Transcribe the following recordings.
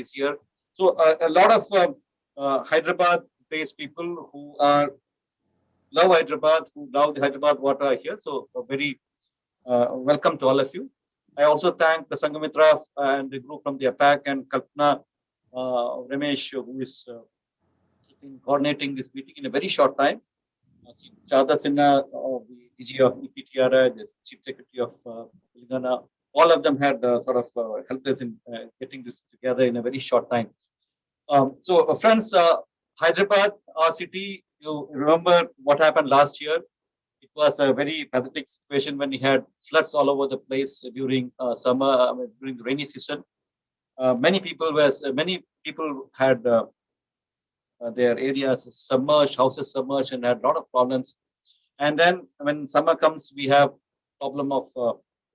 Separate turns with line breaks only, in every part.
is here. So a lot of Hyderabad-based people who are love Hyderabad, who love the Hyderabad water are here. So very welcome to all of you. I also thank the Sangamitra and the group from the APAC and Kalpana Ramesh, who is coordinating this meeting in a very short time. Shada Sinha, the DG of EPTRI, the Chief Secretary of Telangana, all of them had sort of helped us in getting this together in a very short time. So, friends, Hyderabad, our city, you remember what happened last year? It was a very pathetic situation when we had floods all over the place during summer, during the rainy season. Many people had their areas submerged, houses submerged, and had a lot of problems. And then when summer comes, we have problem of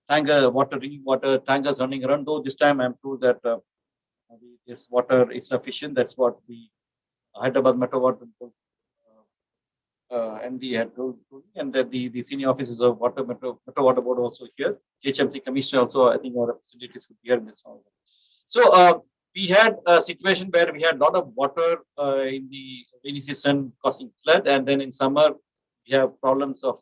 drinking water, tankers running around. Though this time I'm told that this water is sufficient. That's what the Hyderabad Metro Water MD had told me, and that the senior officers of Metro Water Board also here. HMC Commissioner also, I think our representatives would be here in this. So we had a situation where we had a lot of water in the rainy season causing flood, and then in summer we have problems of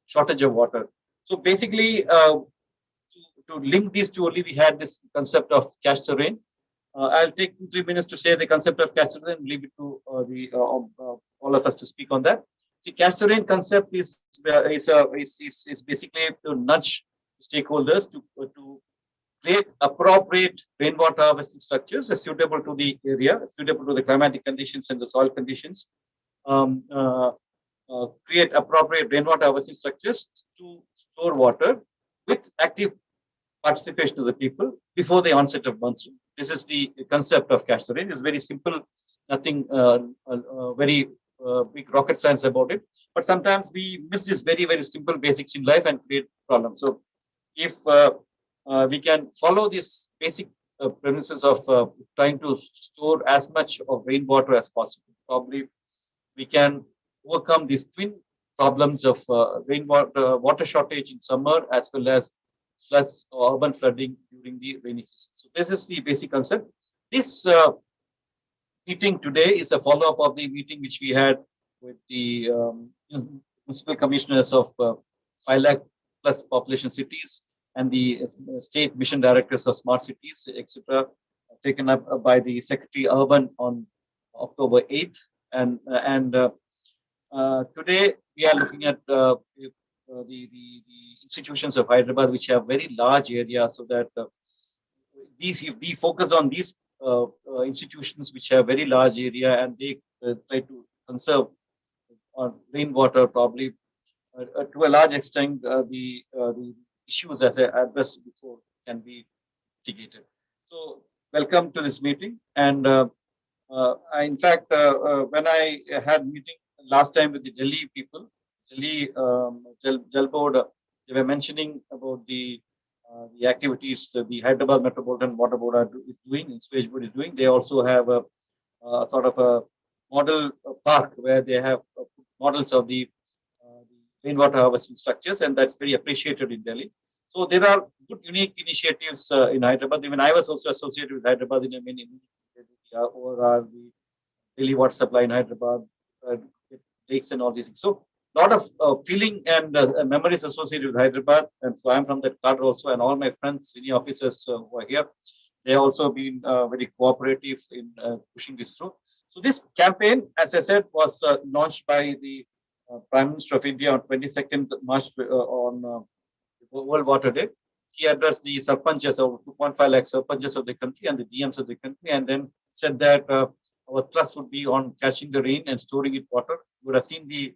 shortage of water. So basically, to link these two only, we had this concept of catch the rain. I'll take 2-3 minutes to say the concept of catch the rain and leave it to all of us to speak on that. See, catch the rain concept is basically to nudge stakeholders to create appropriate rainwater harvesting structures suitable to the area, suitable to the climatic conditions and the soil conditions. Create appropriate rainwater harvesting structures to store water with active participation of the people before the onset of monsoon. This is the concept of catch the rain. It's very simple, nothing very big rocket science about it. But sometimes we miss this very, very simple basics in life and create problems. So if we can follow these basic premises of trying to store as much of rainwater as possible, probably we can overcome these twin problems of water shortage in summer as well as floods or urban flooding during the rainy season. So this is the basic concept. This meeting today is a follow-up of the meeting which we had with the municipal commissioners of 5 lakh plus population cities and the state mission directors of smart cities, etc., taken up by the Secretary Urban on October 8th. And today we are looking at the institutions of Hyderabad, which have very large areas, so that if we focus on these institutions which have very large area and they try to conserve rainwater, probably to a large extent the issues as I addressed before can be mitigated. So welcome to this meeting. And in fact, when I had meeting last time with the Delhi people, Delhi Jal Board, they were mentioning about the activities the Hyderabad Metropolitan Water Board is doing, and Sewage Board is doing. They also have a sort of a model park where they have models of the rainwater harvesting structures, and that's very appreciated in Delhi. So there are good, unique initiatives in Hyderabad. Even I was also associated with Hyderabad in a many overall the daily water supply in Hyderabad, lakes and all these things. So a lot of feeling and memories associated with Hyderabad, and so I'm from that cadre also, and all my friends, senior officers who are here, they also been very cooperative in pushing this through. So this campaign, as I said, was launched by the Prime Minister of India on 22nd March on World Water Day. He addressed the sarpanchas, of 2.5 lakh sarpanchas of the country and the DMs of the country, and then said that our thrust would be on catching the rain and storing it water. You would have seen the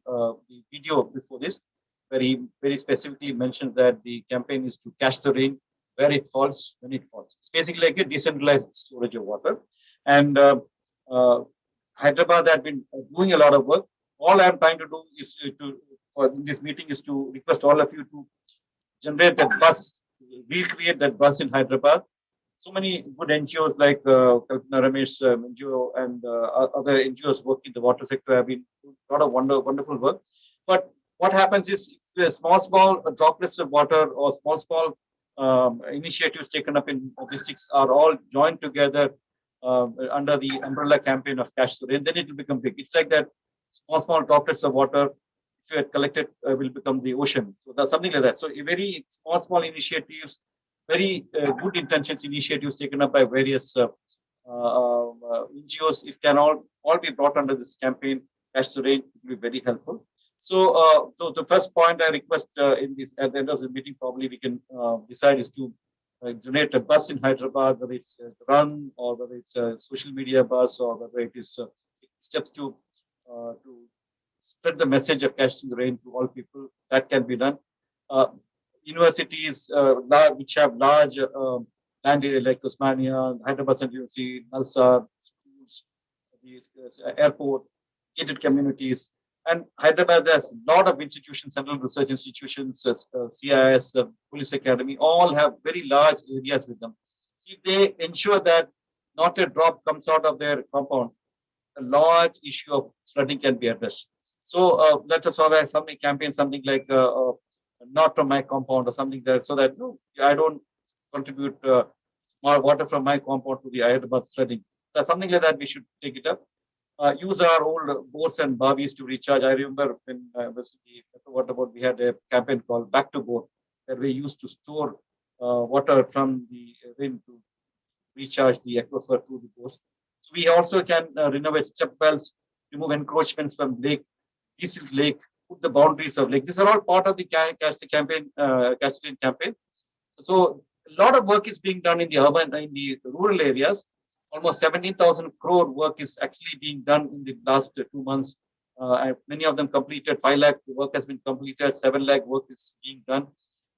video before this, where he very specifically mentioned that the campaign is to catch the rain where it falls, when it falls. It's basically like a decentralized storage of water. And Hyderabad had been doing a lot of work. All I'm trying to do is for this meeting is to request all of you to generate that bus, recreate that bus in Hyderabad. So many good NGOs like Kalpana Ramesh NGO and other NGOs working in the water sector have been doing a lot of wonderful work. But what happens is if small droplets of water or small initiatives taken up in districts are all joined together under the umbrella campaign of Cash the Rain, then it will become big. It's like that small droplets of water, if you had collected, will become the ocean. So that's something like that. So a very small initiatives, very good intentions initiatives taken up by various NGOs, if can all be brought under this campaign, Cash the Rain, it will be very helpful. So the first point I request in this at the end of the meeting, probably we can decide is to donate a bus in Hyderabad, whether it's a run or whether it's a social media bus or whether it is steps to spread the message of Cash in the Rain to all people. That can be done. Universities which have large land area like Osmania, Hyderabad Central University, Nalsar, schools, the airport, gated communities. And Hyderabad has a lot of institutions, central research institutions, CIS, Police Academy, all have very large areas with them. If they ensure that not a drop comes out of their compound, a large issue of flooding can be addressed. So let us organize something campaign, something like not from my compound or something there, so that no, I don't contribute more water from my compound to the Hyderabad flooding. So something like that, we should take it up. Use our old bores and bavis to recharge. I remember when I was in the water board, we had a campaign called Back to Bore, where we used to store water from the rain to recharge the aquifer through the bores. So we also can renovate step wells, remove encroachments from lake, East Lake, put the boundaries of lake. These are all part of the campaign, campaign. So a lot of work is being done in the urban, in the rural areas. Almost 17,000 crore work is actually being done in the last 2 months. Many of them completed. 5 lakh work has been completed. 7 lakh work is being done.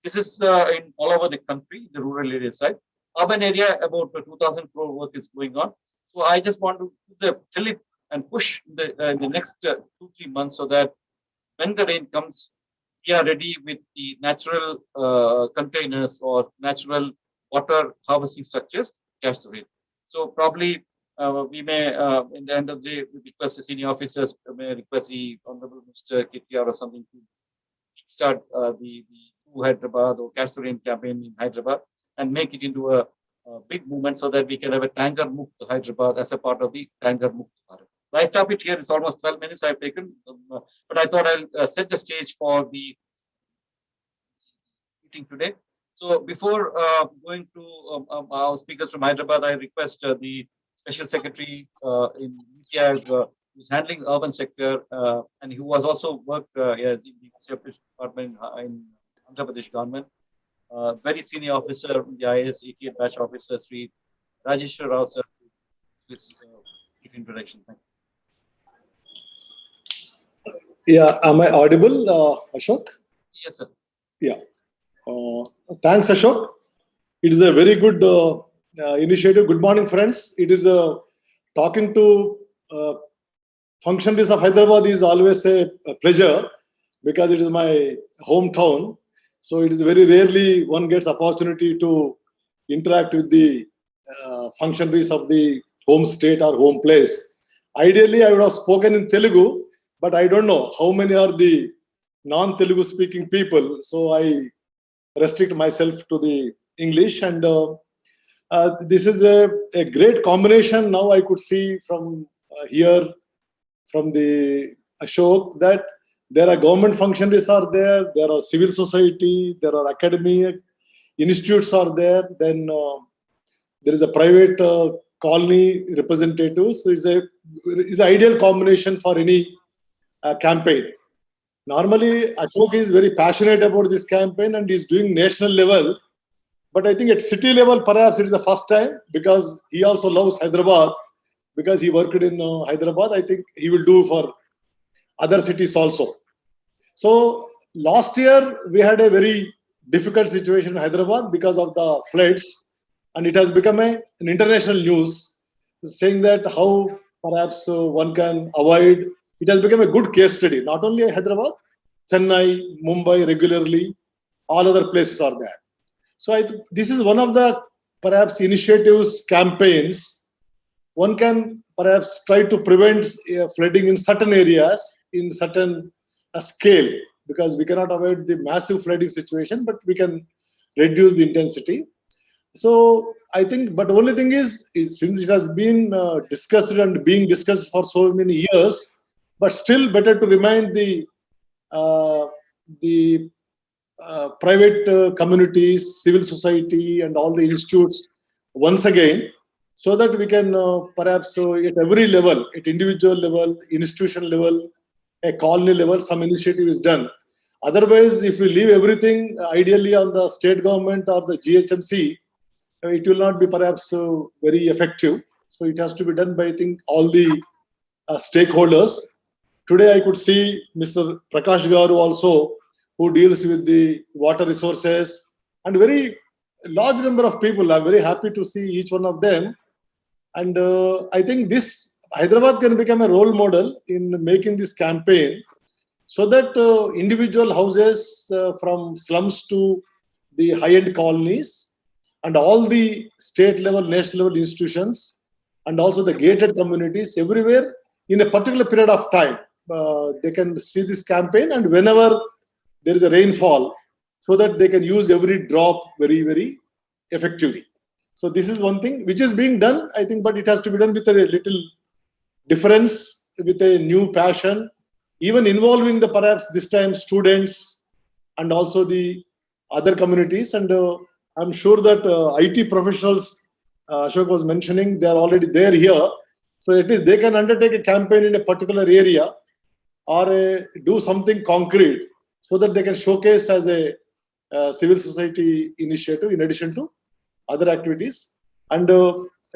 This is in all over the country, the rural area side. Urban area, about 2,000 crore work is going on. So I just want to put the fillip and push in the next 2-3 months, so that when the rain comes, we are ready with the natural containers or natural water harvesting structures to catch the rain. So probably we may, in the end of the day, request the senior officers, may request the Honorable Mr. KTR or something to start the Hyderabad or Catch the Rain campaign in Hyderabad and make it into a big movement, so that we can have a Tanker Mukt Hyderabad as a part of the Tanker Mukt Bharat. I stop it here. It's almost 12 minutes I've taken, but I thought I'll set the stage for the meeting today. So before going to our speakers from Hyderabad, I request the Special Secretary in NITI who's handling the urban sector and who has also worked as in the Separate Department in Andhra Pradesh government, very senior officer in the IAS 88 batch officer, Sri Rajeshwar Rao sir, this brief introduction. Thank you.
Yeah, am I audible, Ashok?
Yes, sir.
Yeah. Thanks, Ashok. It is a very good initiative. Good morning, friends. It is talking to functionaries of Hyderabad is always a pleasure, because it is my hometown. So it is very rarely one gets opportunity to interact with the functionaries of the home state or home place. Ideally, I would have spoken in Telugu, but I don't know how many are the non-Telugu speaking people. So I restrict myself to the English, and this is a great combination. Now I could see from here, from the Ashok, that there are government functionaries are there are civil society, there are academic institutes are there, then there is a private colony representatives. So it's an ideal combination for any campaign. Normally, Ashok is very passionate about this campaign and is doing national level. But I think at city level, perhaps it is the first time, because he also loves Hyderabad, because he worked in Hyderabad. I think he will do for other cities also. So last year, we had a very difficult situation in Hyderabad because of the floods. And it has become an international news, saying that how perhaps one can avoid. It has become a good case study. Not only Hyderabad, Chennai, Mumbai regularly, all other places are there. So I think this is one of the perhaps initiatives, campaigns. One can perhaps try to prevent flooding in certain areas, in certain scale, because we cannot avoid the massive flooding situation, but we can reduce the intensity. So I think, but only thing is since it has been discussed and being discussed for so many years, but still better to remind uh, the private communities, civil society, and all the institutes once again, so that we can perhaps at every level, at individual level, institution level, a colony level, some initiative is done. Otherwise, if we leave everything ideally on the state government or the GHMC, it will not be perhaps very effective. So it has to be done by, I think, all the stakeholders. Today, I could see Mr. Prakash Garu also, who deals with the water resources, and very large number of people. I'm very happy to see each one of them. And I think this Hyderabad can become a role model in making this campaign, so that individual houses from slums to the high-end colonies and all the state level, national level institutions, and also the gated communities everywhere in a particular period of time, they can see this campaign, and whenever there is a rainfall, so that they can use every drop very, very effectively. So this is one thing which is being done, I think, but it has to be done with a little difference, with a new passion, even involving the perhaps this time students and also the other communities. And I'm sure that IT professionals, Ashok was mentioning, they are already there here. So at least they can undertake a campaign in a particular area, or do something concrete, so that they can showcase as a civil society initiative in addition to other activities. And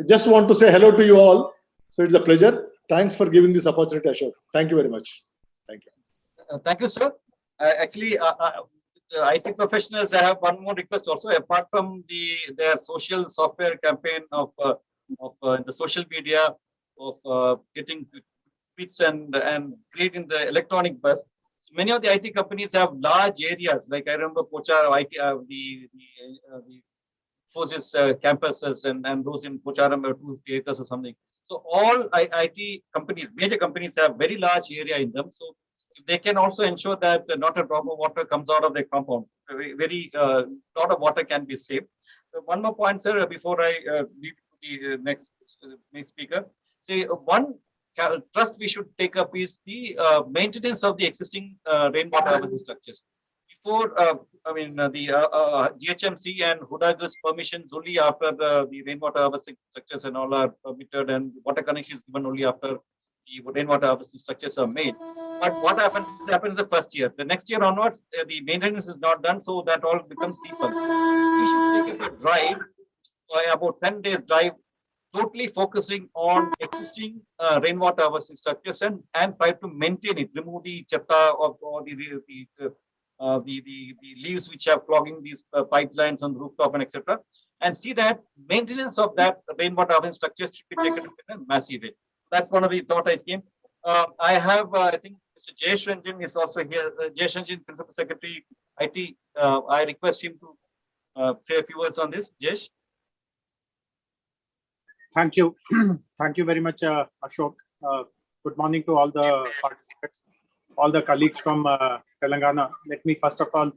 just want to say hello to you all. So it's a pleasure. Thanks for giving this opportunity, Ashok. Thank you very much. Thank you.
Thank you, sir. Actually, the IT professionals, I have one more request also. Apart from their social software campaign of the social media, of getting tweets and creating the electronic bus. So many of the IT companies have large areas. Like I remember Pochar IT, the Infosys campuses, and those in Pocharam are 250 acres or something. So all IT companies, major companies, have very large area in them. So they can also ensure that not a drop of water comes out of their compound. Very lot of water can be saved. One more point, sir, before I leave to the next speaker. See, one trust we should take up is the maintenance of the existing rainwater harvesting structures. Before, the GHMC and Hudaga's permissions only after the rainwater harvesting structures and all are permitted, and water connection is given only after the rainwater harvesting structures are made. But what happens the first year. The next year onwards, the maintenance is not done, so that all becomes defunct. We should take up a drive, about 10 days drive, totally focusing on existing rainwater harvesting structures, and try to maintain it, remove the chatta or the leaves which are clogging these pipelines on the rooftop and etc. And see that maintenance of that rainwater harvesting structure should be taken up in a massive way. That's one of the thought I came. I have, I think, Mr. Jayesh Ranjan is also here. Jayesh Ranjan, Principal Secretary, IT. I request him to say a few words on this. Jayesh.
Thank you. Thank you very much, Ashok. Good morning to all the participants, all the colleagues from Telangana. Let me first of all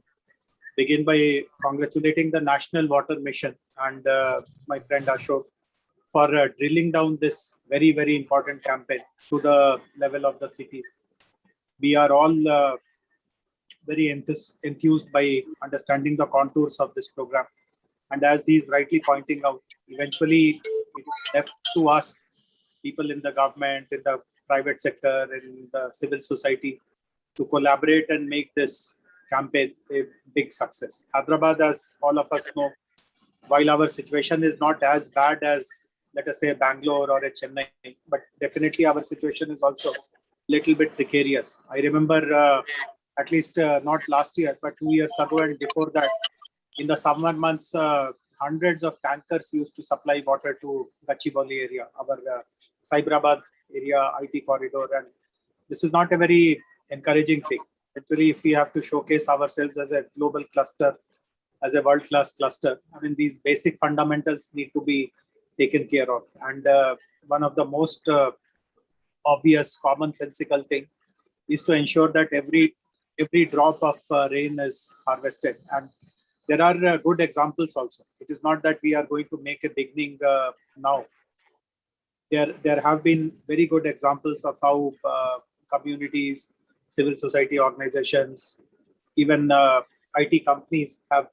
begin by congratulating the National Water Mission and my friend Ashok for drilling down this very, very important campaign to the level of the cities. We are all very enthused by understanding the contours of this program. And as he is rightly pointing out, eventually it is left to us, people in the government, in the private sector, in the civil society, to collaborate and make this campaign a big success. Hyderabad, as all of us know, while our situation is not as bad as, let us say, Bangalore or a Chennai, but definitely our situation is also a little bit precarious. I remember at least not last year, but 2 years ago and before that, in the summer months, hundreds of tankers used to supply water to Gachibowli area, our Hyderabad area IT corridor. And this is not a very encouraging thing. Actually, if we have to showcase ourselves as a global cluster, as a world-class cluster, I mean, these basic fundamentals need to be taken care of. And one of the most obvious, commonsensical thing is to ensure that every drop of rain is harvested. And there are good examples also. It is not that we are going to make a beginning now. There have been very good examples of how communities, civil society organizations, even IT companies have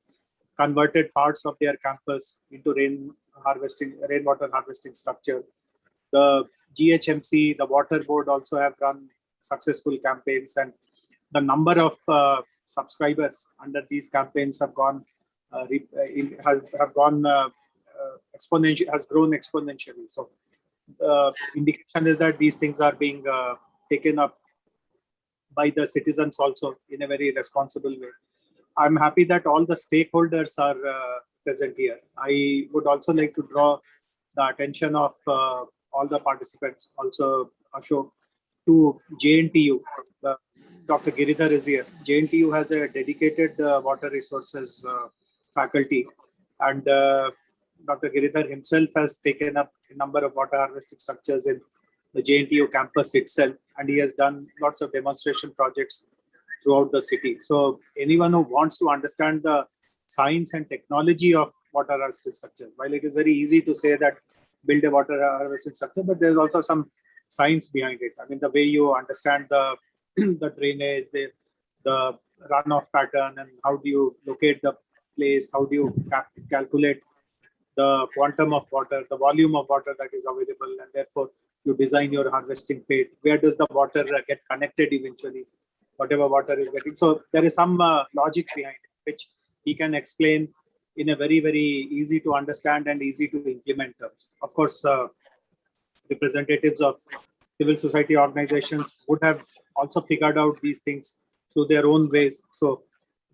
converted parts of their campus into rainwater harvesting structure. The GHMC, the water board also have run successful campaigns, and the number of subscribers under these campaigns have gone exponential, has grown exponentially. So indication is that these things are being taken up by the citizens also in a very responsible way. I'm happy that all the stakeholders are present here. I would also like to draw the attention of all the participants, also Ashok, to JNTU. Dr. Giridhar is here. JNTU has a dedicated water resources faculty, and Dr. Giridhar himself has taken up a number of water harvesting structures in the JNTU campus itself, and he has done lots of demonstration projects throughout the city. So anyone who wants to understand the science and technology of water harvesting structure, while it is very easy to say that build a water harvesting structure, but there's also some science behind it. I mean, the way you understand the the drainage, the runoff pattern, and how do you locate the place, how do you calculate the quantum of water, the volume of water that is available, and therefore you design your harvesting pit. Where does the water get connected eventually? Whatever water is getting. So there is some logic behind it, which he can explain in a very, very easy to understand and easy to implement terms. Of course, representatives of civil society organizations would have also figured out these things through their own ways. So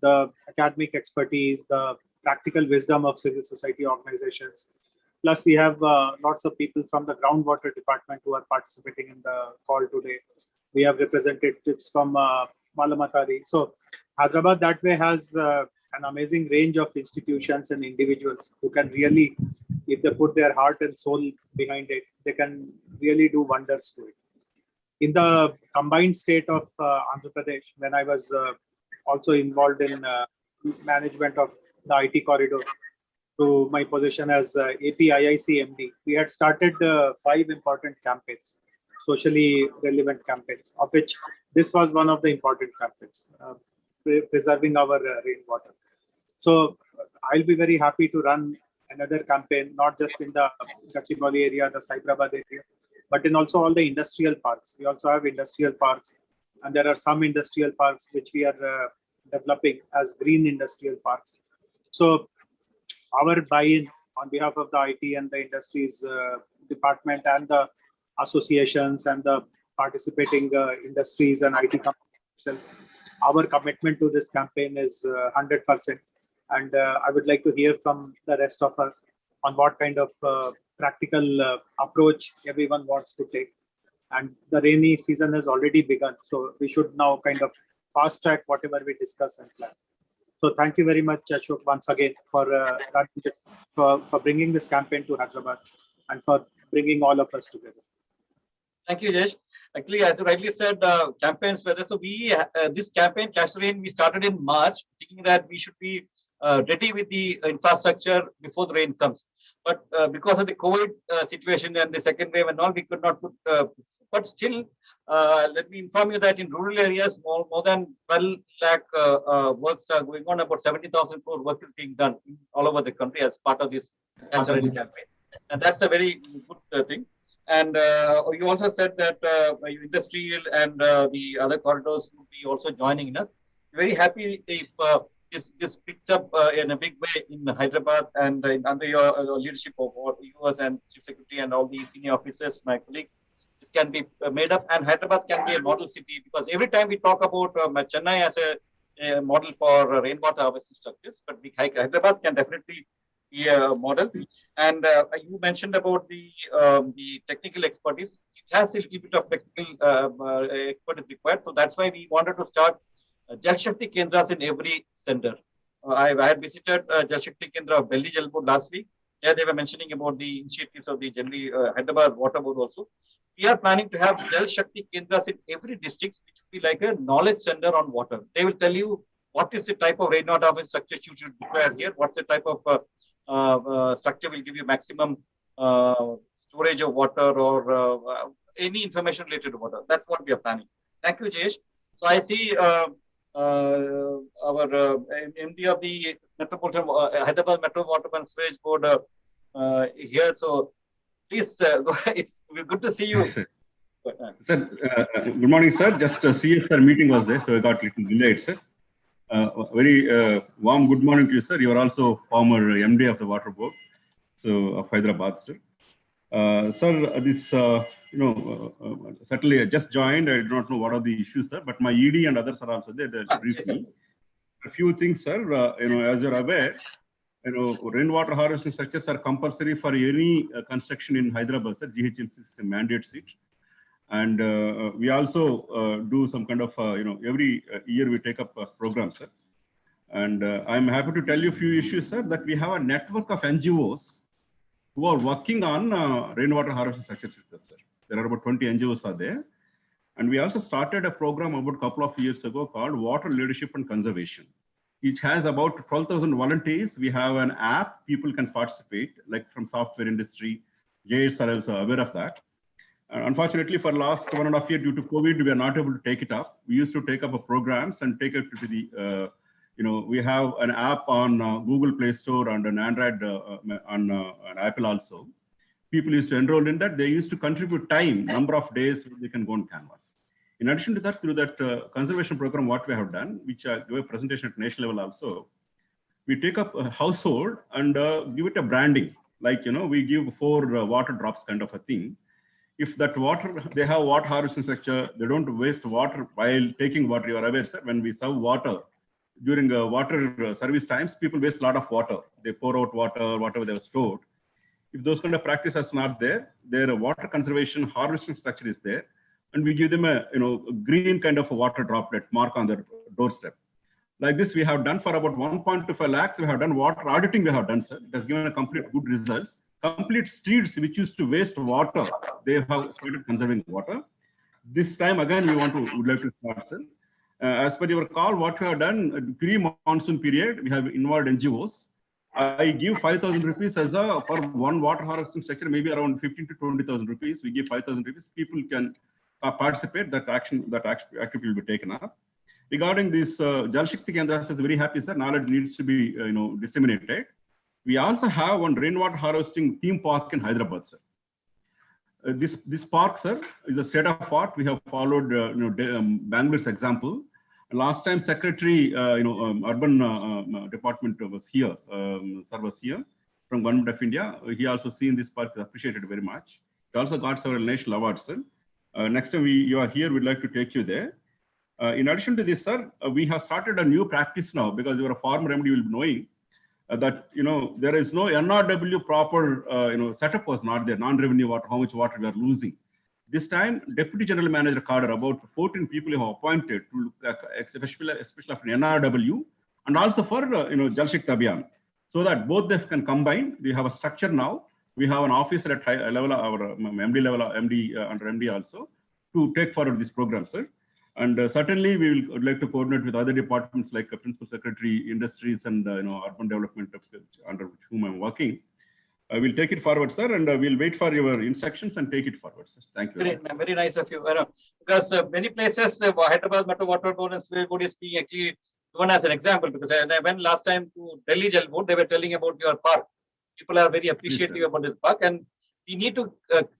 the academic expertise, the practical wisdom of civil society organizations. Plus, we have lots of people from the groundwater department who are participating in the call today. We have representatives from Malamatari. So Hyderabad that way has an amazing range of institutions and individuals who can really, if they put their heart and soul behind it, they can really do wonders to it. In the combined state of Andhra Pradesh, when I was also involved in management of the IT corridor to my position as APIIC MD, we had started 5 important campaigns, socially relevant campaigns, of which this was one of the important campaigns, preserving our rainwater. So I'll be very happy to run another campaign, not just in the Gachibowli area, the Hyderabad area, but in also all the industrial parks. We also have industrial parks, and there are some industrial parks which we are developing as green industrial parks. So our buy-in on behalf of the IT and the industries department and the associations and the participating industries and IT companies, our commitment to this campaign is 100%. And I would like to hear from the rest of us on what kind of practical approach everyone wants to take. And the rainy season has already begun, so we should now kind of fast track whatever we discuss and plan. So thank you very much, Ashok, once again for running this, for bringing this campaign to Hyderabad and for bringing all of us together.
Thank you, Jesh. Actually, as you rightly said, campaigns whether so we this campaign Catch the Rain we started in March, thinking that we should be ready with the infrastructure before the rain comes. But because of the COVID situation and the second wave and all, we could not put. But still, let me inform you that in rural areas, more than 12 lakh works are going on. About 70,000 crore work is being done all over the country as part of this Catch the Rain campaign, and that's a very good thing. And you also said that industrial and the other corridors will be also joining in us. Very happy if this picks up in a big way in Hyderabad and under your leadership of yours and Chief Secretary and all the senior officers, my colleagues. This can be made up, and Hyderabad can be a model city, because every time we talk about Chennai as a model for rainwater harvesting structures, but Hyderabad can definitely be a model. And you mentioned about the technical expertise. It has a little bit of technical expertise required, so that's why we wanted to start Jal Shakti Kendras in every center. I had visited Jal Shakti Kendra of Delhi Jal Board last week. There they were mentioning about the initiatives of the generally Hyderabad Water Board also. We are planning to have Jal Shakti Kendras in every district, which will be like a knowledge center on water. They will tell you what is the type of rainwater harvesting structure you should require here? What's the type of structure will give you maximum storage of water or any information related to water? That's what we are planning. Thank you, Jayesh. So I see our MD of the Metropolitan Hyderabad Metro Water and Sewage Board here. So please, it's good to see you.
Sir, good morning, sir. Just a CSR meeting was there, so I got a little delayed, sir. Very warm good morning to you, sir. You are also former MD of the Water Board, so of Hyderabad, sir. Sir, this, certainly I just joined. I do not know what are the issues, sir, but my ED and others are also there. Briefly. A few things, sir. As you're aware, rainwater harvesting structures are compulsory for any construction in Hyderabad, sir. GHMC is a mandate seat. And we also do some kind of, every year we take up a program, sir. And I'm happy to tell you a few issues, sir, that we have a network of NGOs who are working on rainwater harvesting structures, sir. There are about 20 NGOs are there. And we also started a program about a couple of years ago called Water Leadership and Conservation. It has about 12,000 volunteers. We have an app, people can participate, like from software industry. JS are also aware of that. Unfortunately, for the last 1.5 years, due to COVID, we are not able to take it up. We used to take up programs and take it to the, we have an app on Google Play Store and an Android on Apple also. People used to enroll in that. They used to contribute time, number of days they can go on Canvas. In addition to that, through that conservation program, what we have done, which I give a presentation at national level also, we take up a household and give it a branding. Like, we give 4 water drops kind of a thing. If that water, they have water harvesting structure, they don't waste water while taking water. You are aware, sir, when we serve water, during water service times, people waste a lot of water. They pour out water, whatever they have stored. If those kind of practices are not there, their water conservation harvesting structure is there. And we give them a green kind of a water droplet mark on their doorstep. Like this, we have done for about 1.25 lakhs. We have done water auditing. We have done, sir. It has given a complete good results. Complete streets which used to waste water, they have started conserving water. This time again, would like to start, sir. As per your call, what we have done pre-monsoon period, we have involved NGOs. I give 5,000 rupees as for one water harvesting structure, maybe around 15 to 20,000 rupees. We give 5,000 rupees. People can participate. That activity will be taken up. Regarding this Jal Shakti Kendras, is very happy, sir. Knowledge needs to be disseminated. We also have one rainwater harvesting theme park in Hyderabad, sir. This park, sir, is a state of art. We have followed Bangalore's example. Last time, Secretary, Urban Department was here, sir was here from Government of India. He also seen this park, appreciated very much. He also got several national awards, sir. Next time you are here, we'd like to take you there. In addition to this, sir, we have started a new practice now because you are a farmer MD, you will be knowing that there is no NRW proper setup was not there, non-revenue water, how much water we are losing. This time, Deputy General Manager cadre, about 14 people have appointed to look, especially after NRW and also for Jal Shakti Abhiyan, so that both they can combine. We have a structure now. We have an officer at high level, our MD level, MD under MD also, to take forward this program, sir. And certainly we would like to coordinate with other departments like Principal Secretary, Industries and Urban Development, under whom I'm working. I will take it forward, sir, and we'll wait for your instructions and take it forward, sir. Thank you.
Very nice of you. Because many places, Hyderabad Metro Water Board and Sewage Board is being actually given as an example. Because I went last time to Delhi Jal Board, they were telling about your park. People are very appreciative about this park, and we need to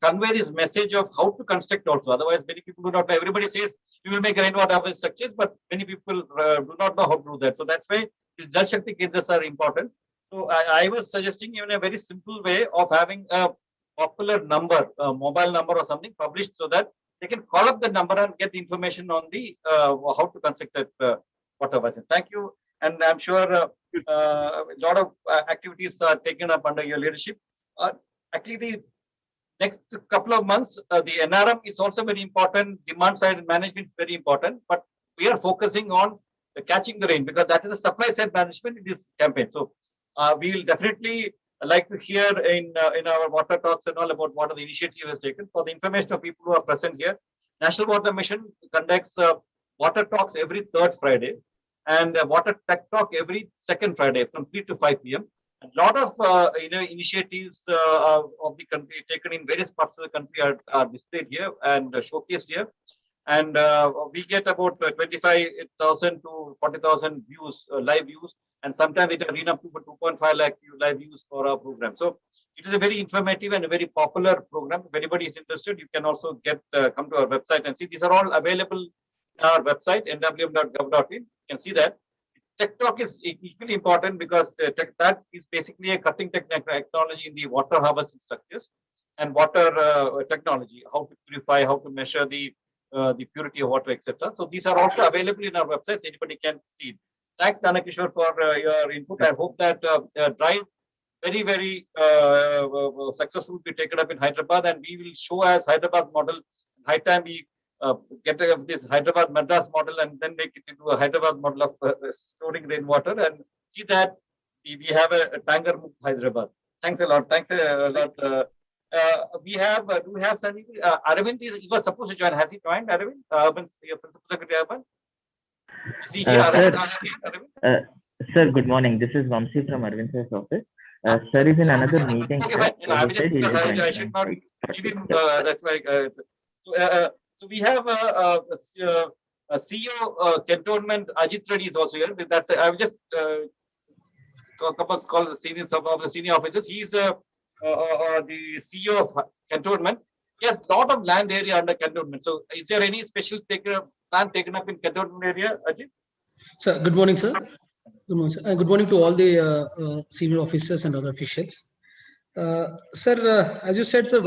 convey this message of how to construct also. Otherwise, many people do not know. Everybody says you will make rainwater harvesting structures, but many people do not know how to do that. So that's why these Jal Shakti Kendras are important. So I was suggesting even a very simple way of having a popular number, a mobile number or something published so that they can call up the number and get the information on the how to construct that water harvesting. Thank you. And I'm sure a lot of activities are taken up under your leadership. Actually, the next couple of months, the NRM is also very important. Demand side management is very important. But we are focusing on catching the rain because that is the supply side management in this campaign. So we will definitely like to hear in our water talks and all about what are the initiative has taken. For the information of people who are present here, National Water Mission conducts water talks every third Friday. and Water Tech Talk every second Friday from 3 to 5 p.m. A lot of initiatives of the country taken in various parts of the country are displayed here and showcased here. And we get about 25,000 to 40,000 views, live views, and sometimes it has been up to 2.5 lakh live views for our program. So it is a very informative and a very popular program. If anybody is interested, you can also come to our website and see. These are all available on our website, nwm.gov.in. You can see that. Tech Talk is equally important because that is basically a cutting technology in the water harvesting structures and water technology, how to purify, how to measure the purity of water, etc. So these are also available in our website. Anybody can see it. Thanks, Danakishore, for your input. I hope that drive very successful will be taken up in Hyderabad, and we will show as Hyderabad model. High time we get this Hyderabad Madras model and then make it into a Hyderabad model of storing rainwater, and see that we have a tanker Hyderabad. Thanks a lot. Thanks a lot. We do we have Sunny? Aravind he was supposed to join. Has he joined, Aravind? Your Principal Secretary Urban? Is he here?
Sir, sir, good morning. This is Vamsi from Arvind sir's office. Sir is in another meeting.
Okay,
Sir.
fine.
So he said he'll be
I should not
joining.
give him. That's why. So we have a CEO Cantonment Ajit Reddy is also here. That's I will just call the senior some of the senior officers. He's the CEO of Cantonment. He has a lot of land area under Cantonment. So is there any special plan taken up in Cantonment area, Ajit?
Sir, good morning, sir. Good morning, sir. Good morning to all the senior officers and other officials. Sir, as you said, sir,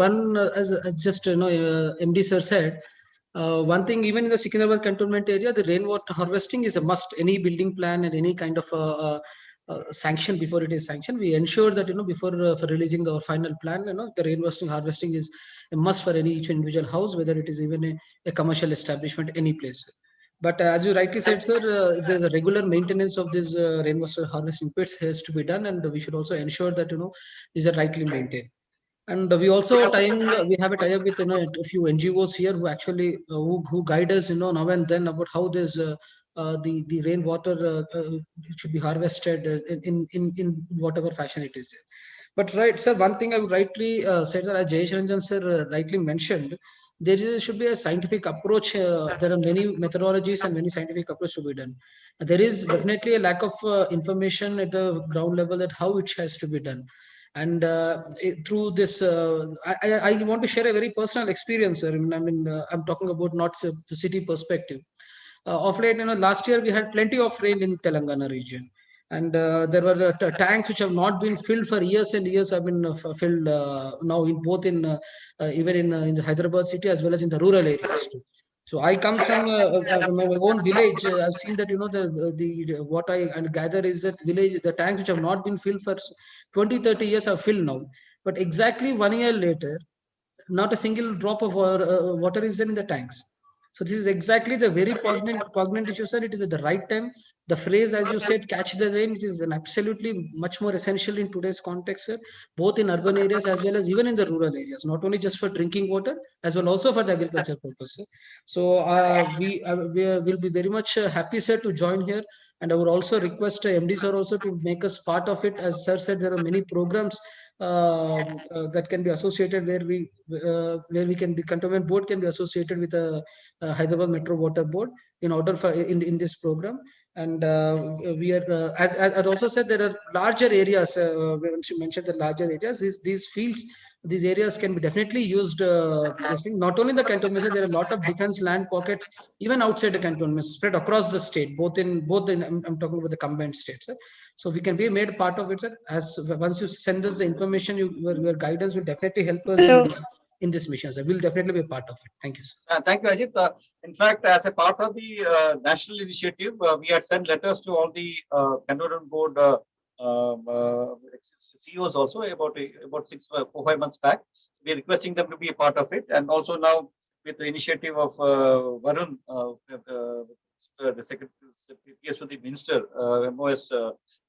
as just MD sir said, one thing, even in the Secunderabad cantonment area, the rainwater harvesting is a must. Any building plan and any kind of sanction, before it is sanctioned, we ensure that before for releasing our final plan, the rainwater harvesting is a must for each individual house, whether it is even a commercial establishment, any place. But as you rightly said, sir, there's a regular maintenance of this rainwater harvesting pits has to be done, and we should also ensure that these are rightly maintained. And we also we have a tie-up with a few NGOs here who actually who guide us now and then about how this the rainwater should be harvested in whatever fashion it is there. But right, sir, one thing I would rightly say that as Jayesh Ranjan sir rightly mentioned, should be a scientific approach. There are many methodologies and many scientific approach to be done. There is definitely a lack of information at the ground level that how it has to be done. And through this, I want to share a very personal experience, sir. I'm talking about not the city perspective. Of late, last year we had plenty of rain in Telangana region. And there were tanks which have not been filled for years and years have been filled now in both in even in the Hyderabad city as well as in the rural areas too. So I come from my own village. I've seen that the what I gather is that village the tanks which have not been filled for 20-30 years are filled now. But exactly 1 year later, not a single drop of water is there in the tanks. So this is exactly the very poignant issue, sir. It is at the right time. The phrase, as you said, catch the rain, it is an absolutely much more essential in today's context, sir, both in urban areas as well as even in the rural areas, not only just for drinking water, as well also for the agriculture purpose, sir. So we will be very much happy, sir, to join here. And I would also request MD sir also to make us part of it. As sir said, there are many programs that can be associated where we can, the cantonment board can be associated with a Hyderabad Metro Water Board in order for in this program. And we are as I also said, there are larger areas. When she mentioned the larger areas, these fields, these areas can be definitely used. This thing, not only in the cantonment, there are a lot of defense land pockets even outside the cantonment, spread across the state, both in I'm talking about the combined states. So we can be made part of it, sir. As once you send us the information, your guidance will definitely help us in this mission, sir. We'll definitely be a part of it. Thank you, sir.
Thank you, Ajit. In fact, as a part of the national initiative, we had sent letters to all the cantonment board CEOs also about 4-5 months back. We're requesting them to be a part of it, and also now with the initiative of Varun, the Secretary PS for the Minister, MOS,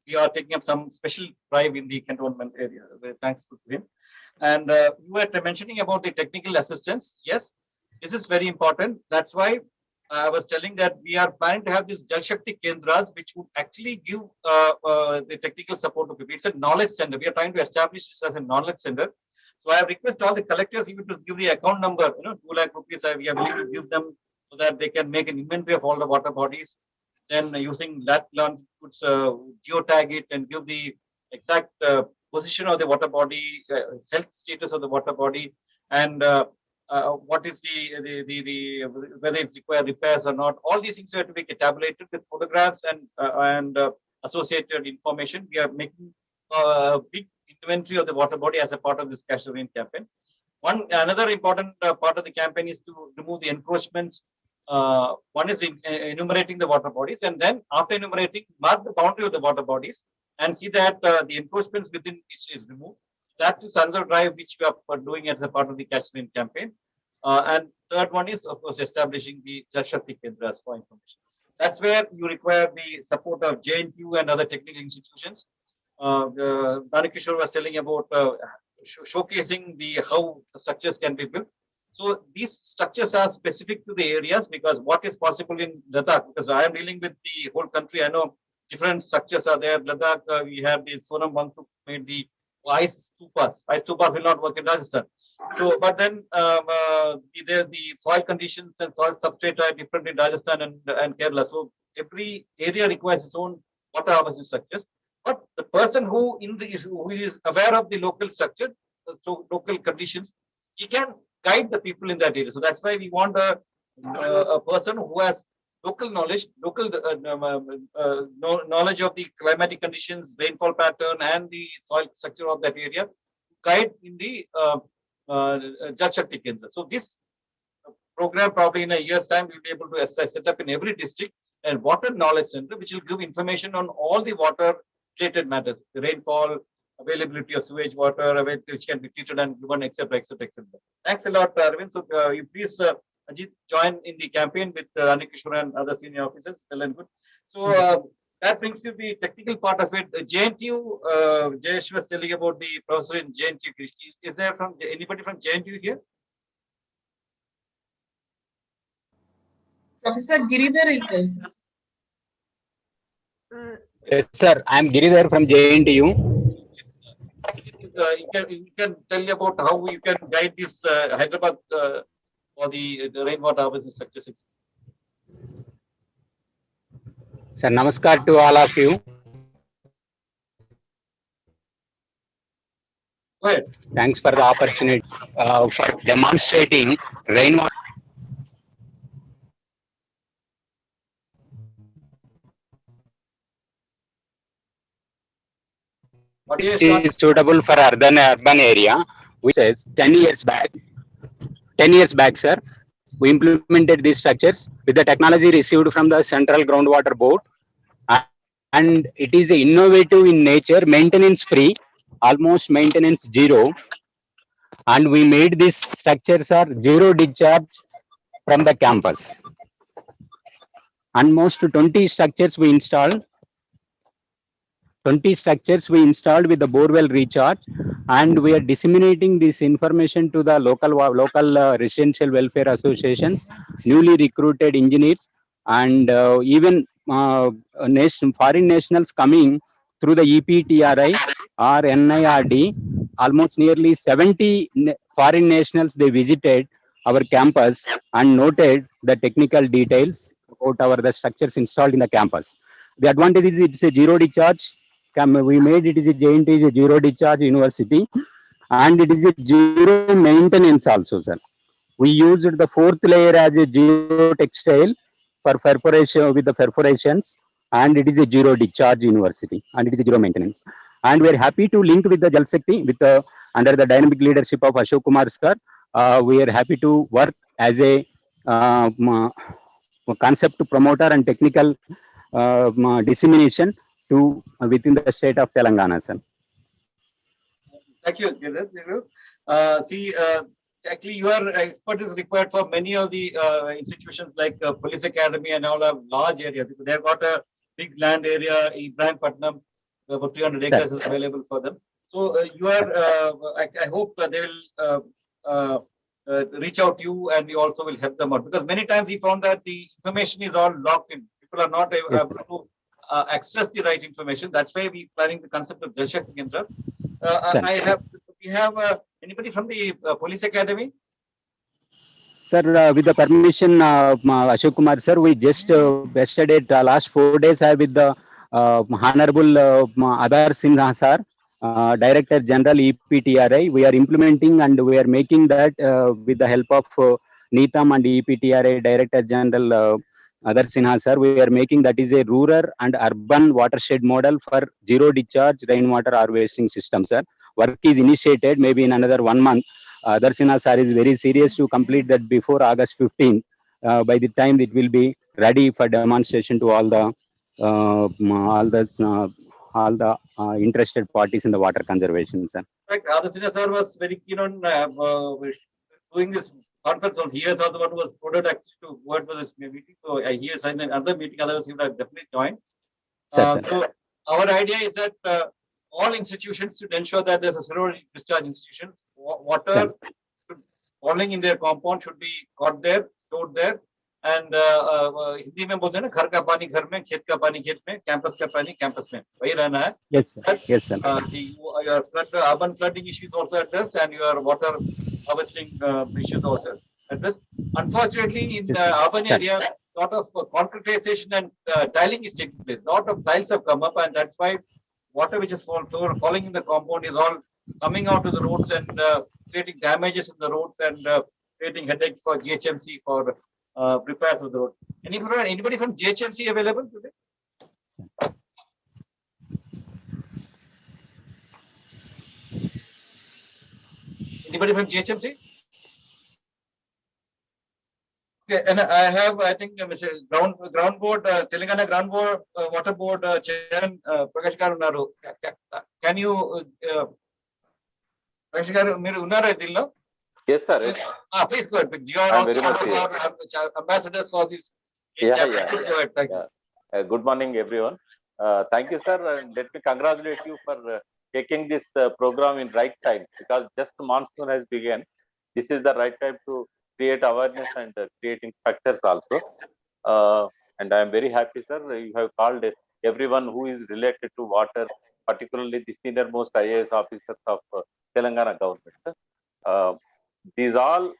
we are taking up some special drive in the cantonment area. Very thankful to him. And you were mentioning about the technical assistance. Yes, this is very important. That's why I was telling that we are planning to have these Jal Shakti Kendras, which would actually give the technical support to people. It's a knowledge center. We are trying to establish this as a knowledge center. So I request all the collectors even to give the account number, 2 lakh rupees. We are willing to give them so that they can make an inventory of all the water bodies. Then using that longitudes, geotag it and give the exact position of the water body, health status of the water body, and what is the whether it's required repairs or not. All these things have to be tabulated with photographs and associated information. We are making a big inventory of the water body as a part of this Catch the Rain campaign. Another important part of the campaign is to remove the encroachments. One is enumerating the water bodies, and then after enumerating, mark the boundary of the water bodies and see that the encroachments within it is removed. That is another drive which we are doing as a part of the Catch the Rain campaign. And third one is, of course, establishing the Jal Shakti Kendras for information. That's where you require the support of JNTU and other technical institutions. Danikishore was telling about showcasing how the structures can be built. So these structures are specific to the areas, because what is possible in Ladakh, because I am dealing with the whole country, I know different structures are there. Ladakh, we have the Sonam Wangchuk made the ice stupas. Ice stupas will not work in Rajasthan. So, but then the soil conditions and soil substrate are different in Rajasthan and Kerala. So every area requires its own water harvesting structures. But the person who is aware of the local structure, so local conditions, he can guide the people in that area. So that's why we want a person who has local knowledge, knowledge of the climatic conditions, rainfall pattern, and the soil structure of that area, guide in the Jal Shakti Kendra. So this program, probably in a year's time, we'll be able to set up in every district a water knowledge center, which will give information on all the water-related matters, the rainfall, availability of sewage water, which can be treated and given, etc., etc., etc. Thanks a lot, Arvind. So you please, Ajit, join in the campaign with Anikishore and other senior officers. Well and good. So that brings you the technical part of it. JNTU, Jayesh was telling about the professor in JNTU. Is there anybody from JNTU here?
Professor Giridhar is there, sir.
Yes, sir. I am Giridhar from JNTU.
You can tell me about how you can guide this Hyderabad for the rainwater harvesting structures.
Sir, namaskar to all of you.
Go ahead.
Thanks for the opportunity for demonstrating rainwater.
What is
suitable for urban area, which says 10 years back, sir, we implemented these structures with the technology received from the Central Groundwater Board, and it is innovative in nature, maintenance free, almost maintenance zero, and we made these structures are zero discharge from the campus. Almost 20 structures we installed. 20 structures we installed with the borewell recharge, and we are disseminating this information to the local residential welfare associations, newly recruited engineers, and even foreign nationals coming through the EPTRI or NIRD. Almost nearly 70 foreign nationals, they visited our campus and noted the technical details about the structures installed in the campus. The advantage is it's a zero discharge. We made it is a JNT is a zero discharge university, and it is a zero maintenance also, sir. We used the fourth layer as a zero textile for perforation with the perforations, and it is a zero discharge university, and it is a zero maintenance. And we are happy to link with the Jal Shakti with under the dynamic leadership of Ashok Kumar sir. We are happy to work as a concept promoter and technical dissemination to within the state of Telangana, sir.
Thank you, Giridhar. Actually, your expertise is required for many of the institutions like Police Academy and all have large areas. They have got a big land area. Ibrahimpatnam, about 300 acres is available for them. So you are. I hope they will reach out to you, and you also will help them out. Because many times we found that the information is all locked in. People are not able
Yes,
to access the right information. That's why we planning the concept of Jal Shakti Kendras.
sir.
We have anybody from the police academy?
Sir, with the permission, Ashok Kumar, sir, we just yesterday, last 4 days, I with the Honorable Adar Sinha, sir, Director General EPTRI. We are implementing and we are making that with the help of NITAM and EPTRI Director General Adar Sinha, sir. We are making that is a rural and urban watershed model for zero discharge rainwater harvesting system, sir. Work is initiated maybe in another 1 month. Darsina sir is very serious to complete that before August 15th. By the time it will be ready for demonstration to all the interested parties in the water conservation, sir.
In fact, Adesina sir was very keen on doing this conference on. He is the one who was ordered actually to go ahead with this meeting. So he is in another meeting, otherwise he would have definitely joined.
Sir.
So our idea is that all institutions should ensure that there's a zero discharge institutions. Water falling in their compound should be got there, stored there. And Hindi में बोलते हैं ना, घर का पानी घर में, खेत का पानी खेत में, कैंपस का पानी कैंपस में, वही रहना है.
Yes, sir. Yes, sir.
Your urban flooding issues also addressed, and your water harvesting issues also addressed. Unfortunately, in urban area, lot of concretization and tiling is taking place. Lot of tiles have come up, and that's why water which is falling in the compound is all coming out to the roads and creating damages in the roads and creating headache for GHMC for repairs of the road. Anybody from GHMC available today? Anybody from GHMC? Okay, and I think Mr. Ground Board, Telangana Ground Board, Water Board Chairman Prakash Garu Unnaru. Can you, Prakash Garu, Meer unnara idillo?
Yes, sir. Yes.
Please go ahead. You are also one of our ambassadors for this.
Yeah.
Please go ahead. Thank you.
Good morning, everyone. Thank you, sir. And let me congratulate you for taking this program in right time, because just monsoon has begun. This is the right time to create awareness and creating factors also. And I am very happy, sir. You have called everyone who is related to water, particularly the senior most IAS officers of Telangana government. These all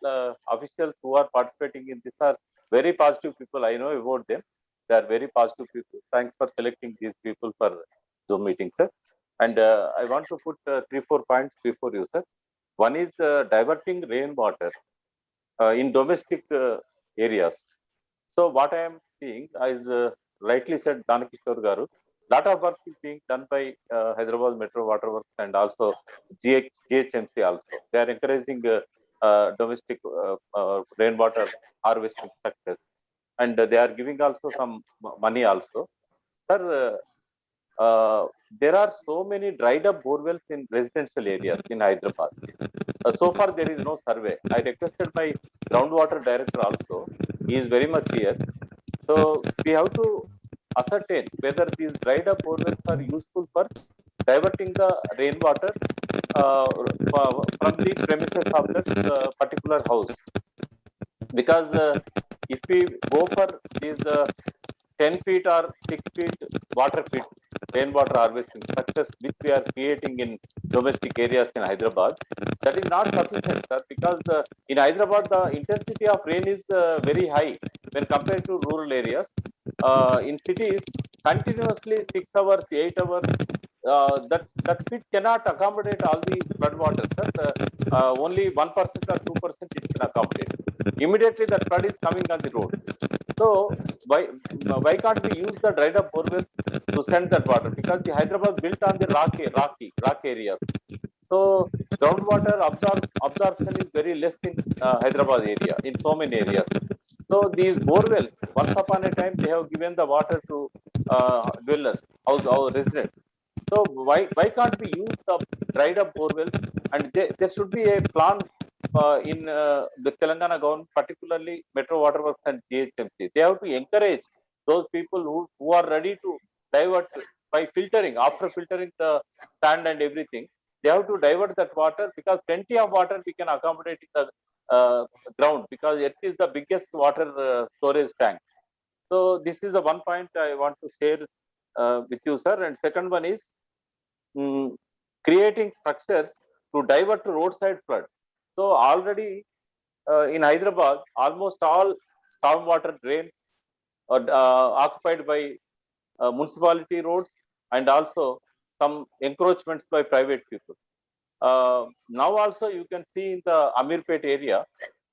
officials who are participating in this are very positive people. I know about them. They are very positive people. Thanks for selecting these people for Zoom meeting, sir. And I want to put 3-4 points before you, sir. One is diverting rainwater in domestic areas. So what I am seeing is rightly said Danakishore Garu, lot of work is being done by Hyderabad Metro Water Works and also GHMC also. They are encouraging domestic rainwater harvesting sectors, and they are giving also some money also. Sir, there are so many dried up borewells in residential areas in Hyderabad. So far there is no survey. I requested my groundwater director also. He is very much here. So we have to ascertain whether these dried up borewells are useful for diverting the rainwater from the premises of that particular house. Because if we go for these 10 feet or 6 feet water pits, rainwater harvesting structures which we are creating in domestic areas in Hyderabad, that is not sufficient, sir, because in Hyderabad the intensity of rain is very high when compared to rural areas. In cities, continuously 6 hours, 8 hours, that pit cannot accommodate all the flood water, sir. Only 1% or 2% it can accommodate. Immediately that flood is coming on the road. So why can't we use the dried up borewell to send that water? Because the Hyderabad built on the rock areas. So groundwater absorption is very less in Hyderabad area, in so many areas. So these borewells, once upon a time, they have given the water to dwellers, our residents. So why can't we use the dried up borewell? And there should be a plan in the Telangana government, particularly Metro Water Works and GHMC. They have to encourage those people who are ready to divert by filtering, after filtering the sand and everything. They have to divert that water, because plenty of water we can accommodate in the ground, because Earth is the biggest water storage tank. So this is the one point I want to share with you, sir. And second one is creating structures to divert to roadside flood. So already in Hyderabad, almost all stormwater drains are occupied by municipality roads, and also some encroachments by private people. Now also you can see in the Amirpet area,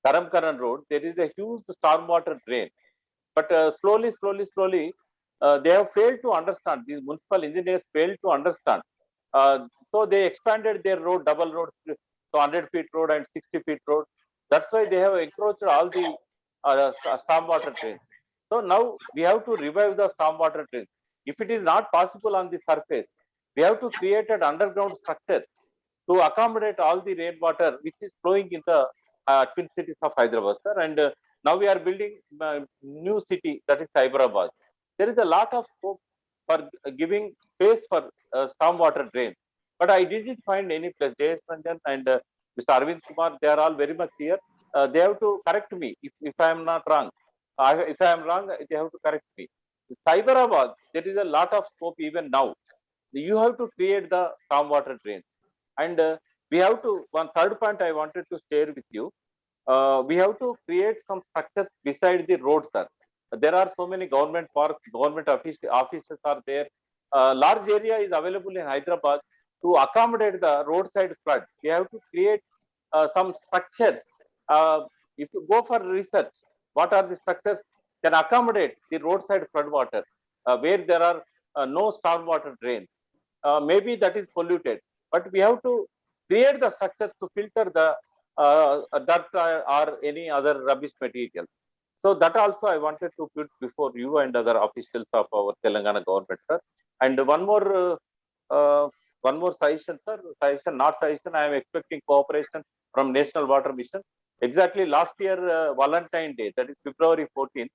Karamkaran Road, there is a huge stormwater drain. But slowly, they have failed to understand. These municipal engineers failed to understand. So they expanded their road, double road, so 100 feet road and 60 feet road. That's why they have encroached all the stormwater drains. So now we have to revive the stormwater drains. If it is not possible on the surface, we have to create an underground structures to accommodate all the rainwater which is flowing in the twin cities of Hyderabad, sir. And now we are building new city, that is Hyderabad. There is a lot of scope for giving space for stormwater drains. But I didn't find any place. J.S. Ranjan and Mr. Arvind Kumar, they are all very much here. They have to correct me if I am not wrong. If I am wrong, they have to correct me. Hyderabad, there is a lot of scope even now. You have to create the stormwater drains. And we have to, one third point I wanted to share with you, we have to create some structures beside the roads, sir. There are so many government parks, government offices are there. Large area is available in Hyderabad to accommodate the roadside flood. We have to create some structures. If you go for research, what are the structures can accommodate the roadside flood water, where there are no stormwater drains. Maybe that is polluted, but we have to create the structures to filter the dirt or any other rubbish material. So that also I wanted to put before you and other officials of our Telangana government, sir. And one more suggestion, sir. Suggestion, not suggestion. I am expecting cooperation from National Water Mission. Exactly last year, Valentine Day, that is February 14th,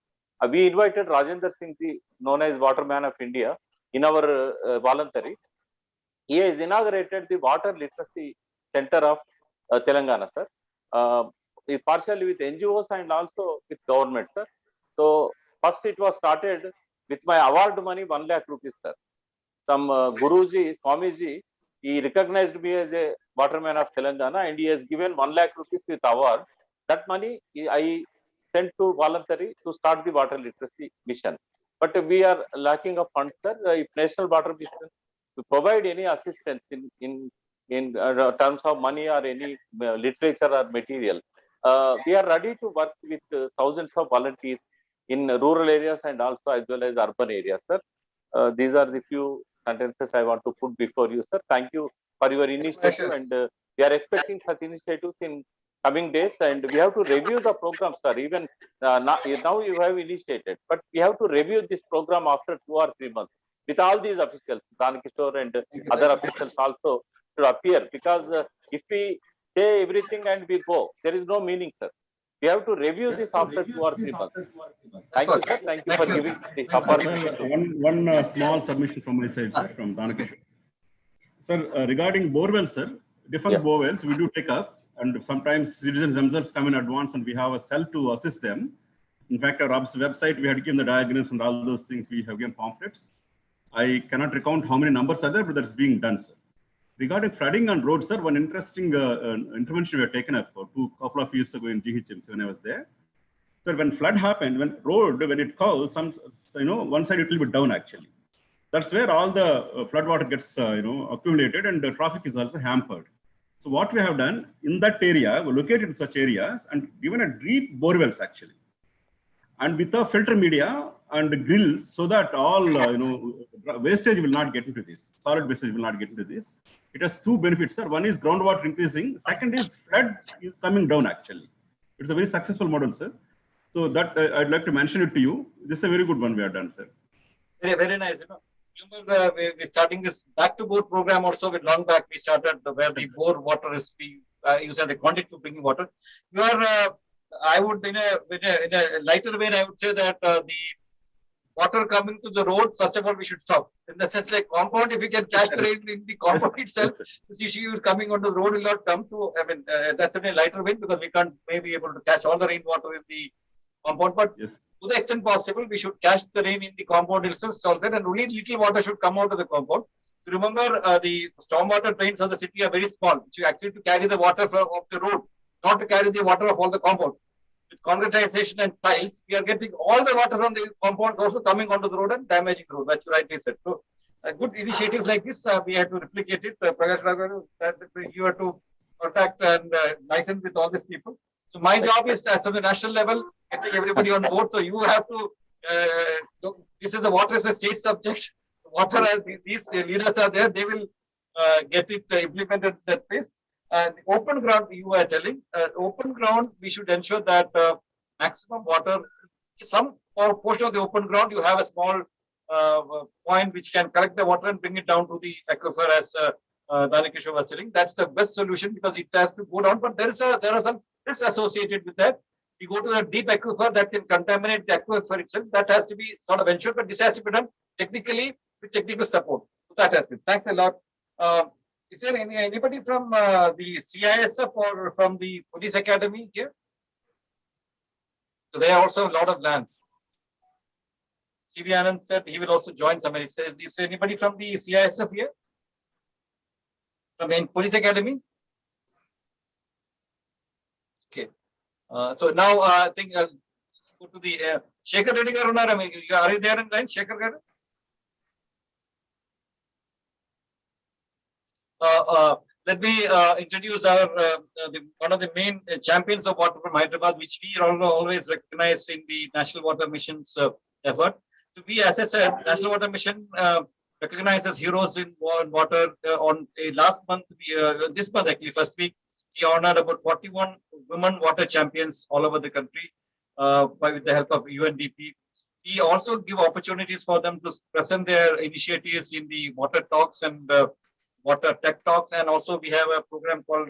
we invited Rajendra Singh, known as Waterman of India, in our voluntary. He has inaugurated the Water Literacy Center of Telangana, sir. Partially with NGOs and also with government, sir. So first it was started with my award money, 1 lakh rupees, sir. Some Guruji, Swamiji, he recognized me as a waterman of Telangana, and he has given 1 lakh rupees with award. That money I sent to voluntary to start the water literacy mission. But we are lacking of funds, sir. If National Water Mission to provide any assistance in terms of money or any literature or material, we are ready to work with thousands of volunteers in rural areas and also as well as urban areas, sir. These are the few sentences I want to put before you, sir. Thank you for your initiative, and we are expecting such initiatives in coming days, and we have to review the program, sir. Even now you have initiated, but we have to review this program after 2 or 3 months with all these officials, Dankishore and other officials also to appear, because if we say everything and we go, there is no meaning, sir. We have to review this after 2 or 3 months. Thank you, sir. Thank you for giving this opportunity.
One small submission from my side, sir, from Dankishore. Sir, regarding borewells, sir, different borewells we do take up, and sometimes citizens themselves come in advance and we have a cell to assist them. In fact, our website, we had given the diagrams and all those things, we have given pamphlets. I cannot recount how many numbers are there, but that's being done, sir. Regarding flooding on roads, sir, one interesting intervention we have taken up a couple of years ago in GHMC when I was there. Sir, when flood happened, when it curves, one side it will be down actually. That's where all the flood water gets, accumulated, and the traffic is also hampered. So what we have done in that area, we located in such areas and given a deep borewells actually, and with a filter media and grills, so that all wastage will not get into this. Solid wastage will not get into this. It has two benefits, sir. One is groundwater increasing. Second is flood is coming down actually. It's a very successful model, sir. So that I'd like to mention it to you. This is a very good one we have done, sir.
Very, very nice. We're starting this back to bore program also. With long back, we started where the bore water is being used as a conduit to bringing water. You are, I would in a lighter way, I would say that the water coming to the road, first of all, we should stop. In the sense like compound, if we can catch the rain in the compound itself, this issue coming on the road will not come to, I mean, that's a lighter wind because we can't maybe able to catch all the rainwater in the compound. But to the extent possible, we should catch the rain in the compound itself, so that and only little water should come out of the compound. Remember, the stormwater drains of the city are very small, which you actually to carry the water off the road, not to carry the water of all the compounds. With concretization and tiles, we are getting all the water from the compounds also coming onto the road and damaging the road, that you rightly said. So, good initiatives like this, we have to replicate it. Prakash Raghavan, you have to contact and license with all these people. So, my job is, as on the national level, getting everybody on board. So, you have to, this is the water is a state subject. Water, these leaders are there, they will get it implemented at that place. And open ground, you were telling, open ground, we should ensure that maximum water, some portion of the open ground, you have a small point which can collect the water and bring it down to the aquifer, as Danikishore was telling. That's the best solution because it has to go down, but there are some risks associated with that. We go to the deep aquifer that can contaminate the aquifer itself. That has to be sort of ensured, but this has to be done technically with technical support. So that has been. Thanks a lot. Is there anybody from the CISF or from the police academy here? So they are also a lot of land. CV Anand said he will also join somebody. Is there anybody from the CISF here? From the police academy? Okay. So now I think I'll go to the Shekhar Reddy garu unnara. Are you there in line, Shekhar garu? Let me introduce our one of the main champions of water from Hyderabad, which we always recognize in the National Water Mission's effort. So we, as I said, National Water Mission recognizes heroes in water. On last month, this month actually, first week, we honored about 41 women water champions all over the country with the help of UNDP. We also give opportunities for them to present their initiatives in the water talks and water tech talks, and also we have a program called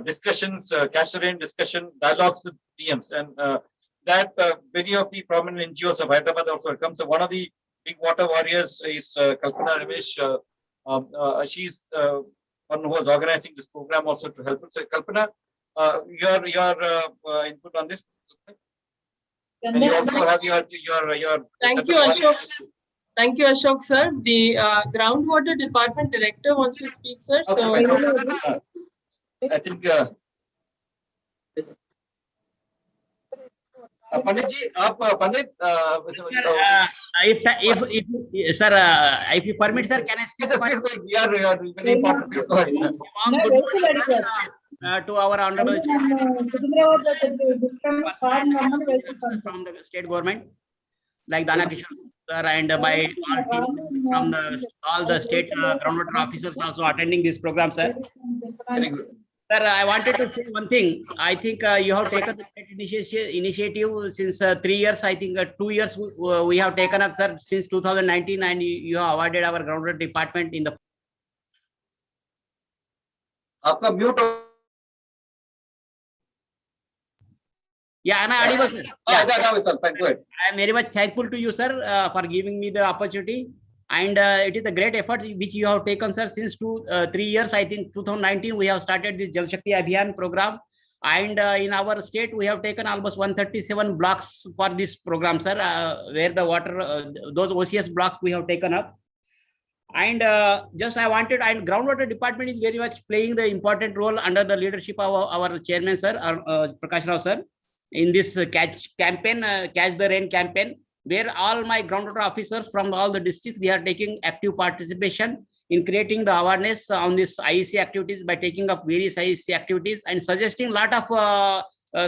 discussions, catch the rain discussion dialogues with DMs, and that many of the prominent NGOs of Hyderabad also come. So one of the big water warriors is Kalpana Ramesh. She's one who was organizing this program also to help us. So Kalpana, your input on this. And you also have your
Thank you, Ashok. Thank you, Ashok, sir. The groundwater department director wants to speak, sir.
Okay,
So
I think Panditji, Pandit,
if sir, if you permit, sir, can I speak?
Yes, please go ahead. You are very important. Go ahead.
To our honorable from the state government, like Danikishore sir, and my all team from all the state groundwater officers also attending this program, sir.
Very good.
Sir, I wanted to say one thing. I think you have taken the initiative since 3 years. I think 2 years we have taken up, sir, since 2019, and you have awarded our groundwater department in the.
Aapka mute.
Yeah, am I audible, sir?
Yeah, that was fine. Go ahead.
I am very much thankful to you, sir, for giving me the opportunity. And it is a great effort which you have taken, sir, since 3 years. I think 2019 we have started this Jal Shakti Abhiyan program, and in our state we have taken almost 137 blocks for this program, sir, where the water, those OCS blocks we have taken up. And just I wanted, and groundwater department is very much playing the important role under the leadership of our chairman, sir, Prakash Rao, sir, in this catch the rain campaign, where all my groundwater officers from all the districts, they are taking active participation in creating the awareness on this IEC activities by taking up various IEC activities and suggesting a lot of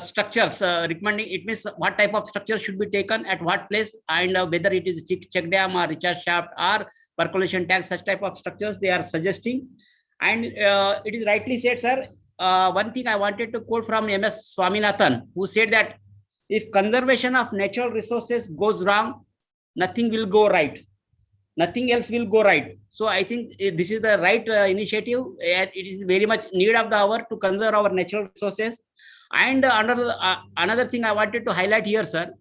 structures, recommending, it means what type of structure should be taken at what place, and whether it is check dam or recharge shaft or percolation tank, such type of structures they are suggesting. And it is rightly said, sir. One thing I wanted to quote from MS Swaminathan, who said that if conservation of natural resources goes wrong, nothing will go right. Nothing else will go right. So I think this is the right initiative. It is very much need of the hour to conserve our natural resources. And another thing I wanted to highlight here, sir,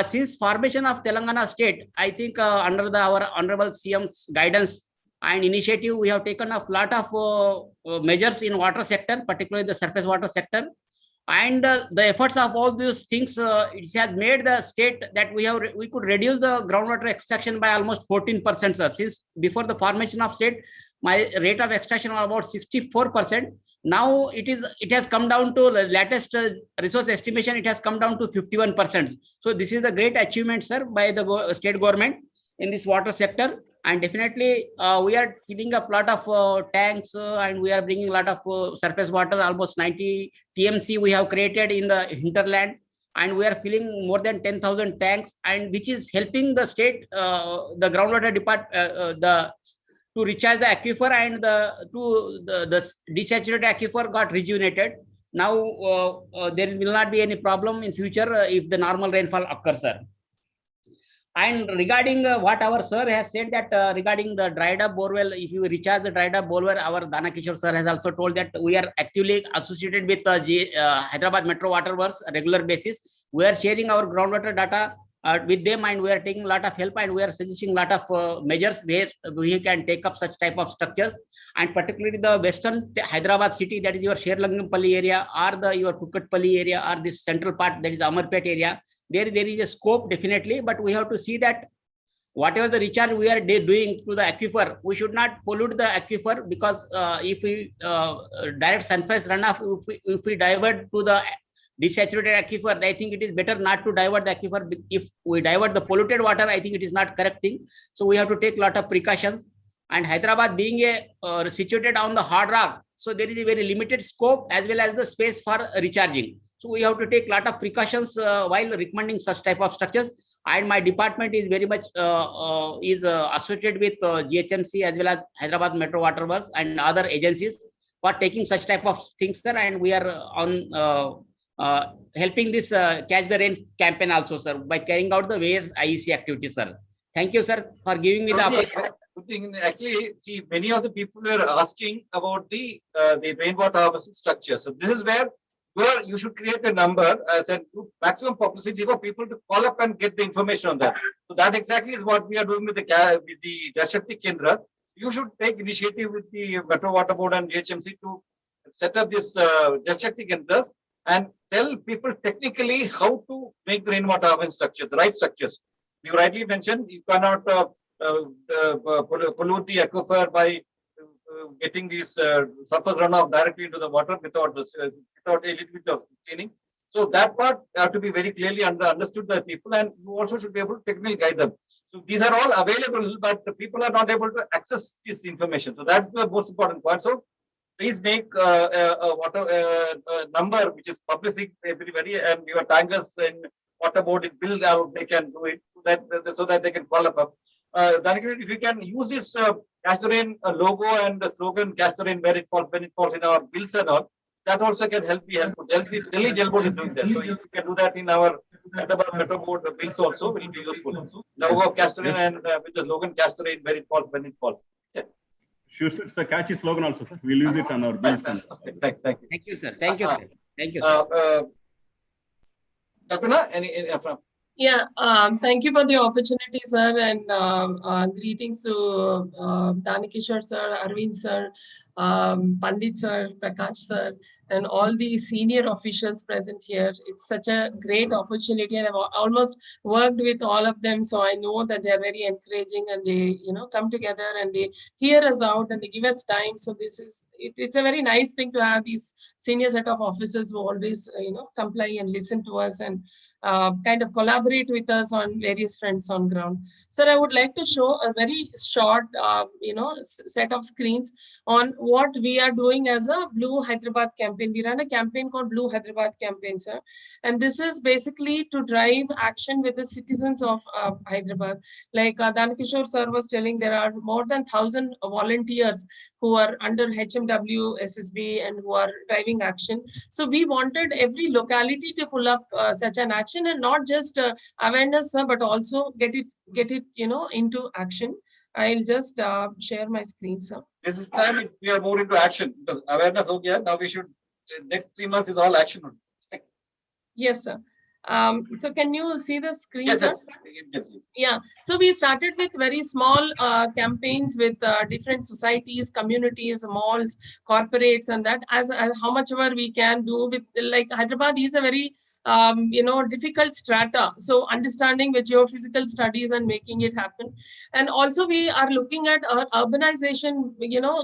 Since formation of Telangana state, I think under our honorable CM's guidance and initiative, we have taken a lot of measures in water sector, particularly the surface water sector. And the efforts of all these things, it has made the state that we could reduce the groundwater extraction by almost 14%, sir. Since before the formation of state, my rate of extraction was about 64%. Now it has come down to the latest resource estimation. It has come down to 51%. So this is a great achievement, sir, by the state government in this water sector. And definitely we are filling up a lot of tanks and we are bringing a lot of surface water, almost 90 TMC we have created in the hinterland, and we are filling more than 10,000 tanks, and which is helping the state, the groundwater department, to recharge the aquifer, and the desaturated aquifer got rejuvenated. Now there will not be any problem in future if the normal rainfall occurs, sir. And regarding what our sir has said, that regarding the dried up borewell, if you recharge the dried up borewell, our Danakishore sir has also told that we are actively associated with Hyderabad Metro Water Works regular basis. We are sharing our groundwater data with them, and we are taking a lot of help, and we are suggesting a lot of measures where we can take up such type of structures. And particularly the western Hyderabad city, that is your Sherlangampalli area, or your Kukatpalli area, or this central part, that is Amarpet area, there is a scope definitely, but we have to see that whatever the recharge we are doing to the aquifer, we should not pollute the aquifer, because if we direct surface runoff, if we divert to the desaturated aquifer, I think it is better not to divert the aquifer. If we divert the polluted water, I think it is not correct thing. So we have to take a lot of precautions. And Hyderabad being situated on the hard rock, so there is a very limited scope as well as the space for recharging. So we have to take a lot of precautions while recommending such type of structures. And my department is very much associated with GHMC as well as Hyderabad Metro Water Works and other agencies for taking such type of things, sir. And we are on helping this Catch the Rain campaign also, sir, by carrying out the various IEC activities, sir. Thank you, sir, for giving me the opportunity.
Actually, see, many of the people were asking about the rainwater harvesting structure. So this is where you should create a number, as a maximum publicity for people to call up and get the information on that. So that exactly is what we are doing with the Jal Shakti Kendra. You should take initiative with the Metro Water Board and GHMC to set up this Jal Shakti Kendras and tell people technically how to make the rainwater harvesting structure, the right structures. You rightly mentioned you cannot pollute the aquifer by getting these surface runoff directly into the water without a little bit of cleaning. So that part have to be very clearly understood by people, and you also should be able to technically guide them. So these are all available, but the people are not able to access this information. So that's the most important point. So please make a water number which is publishing everybody, and your tankers and water board it build out, they can do it so that they can call up. If you can use this Catch the Rain logo and the slogan Catch the Rain when it falls in our bills and all, that also can be helpful. Delhi Jail Board is doing that. So if you can do that in our Hyderabad Metro Board bills also, will be useful. Logo of Catch the Rain and with the slogan Catch the Rain when it falls. Yeah.
Sure, sir. It's a catchy slogan also, sir. We'll use it on our bills.
Thank you.
Thank you, sir. Thank you, sir. Thank you, sir.
Kalpana, any from?
Yeah, thank you for the opportunity, sir, and greetings to Danikishore sir, Arvind sir, Pandit sir, Prakash sir, and all the senior officials present here. It's such a great opportunity, and I've almost worked with all of them, so I know that they're very encouraging, and they, come together and they hear us out and they give us time. So it's a very nice thing to have these senior set of officers who always, comply and listen to us and kind of collaborate with us on various fronts on ground. Sir, I would like to show a very short, set of screens on what we are doing as a Blue Hyderabad campaign. We run a campaign called Blue Hyderabad campaign, sir. And this is basically to drive action with the citizens of Hyderabad. Like Danikishore sir was telling, there are more than 1,000 volunteers who are under HMW, SSB, and who are driving action. So we wanted every locality to pull up such an action, and not just awareness, sir, but also get it, into action. I'll just share my screen, sir.
This is time we are more into action, because awareness ho gaya. Now we should, next 3 months is all action.
Yes, sir. So can you see the screen,
Yes,
sir?
yes. Yes.
Yeah, so we started with very small campaigns with different societies, communities, malls, corporates, and that as how much ever we can do with, like, Hyderabad is a very difficult strata. So understanding with geophysical studies and making it happen. And also we are looking at urbanization,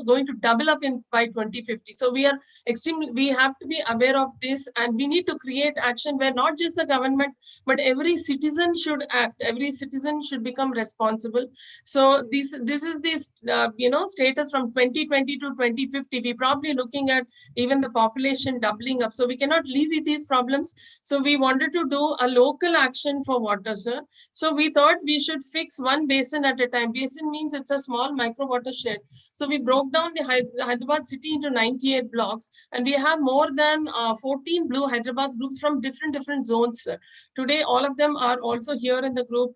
going to double up in by 2050. So we have to be aware of this, and we need to create action where not just the government, but every citizen should act. Every citizen should become responsible. So this is this status from 2020 to 2050. We're probably looking at even the population doubling up. So we cannot live with these problems. So we wanted to do a local action for water, sir. So we thought we should fix one basin at a time. Basin means it's a small micro watershed. So we broke down the Hyderabad city into 98 blocks, and we have more than 14 Blue Hyderabad groups from different zones, sir. Today, all of them are also here in the group,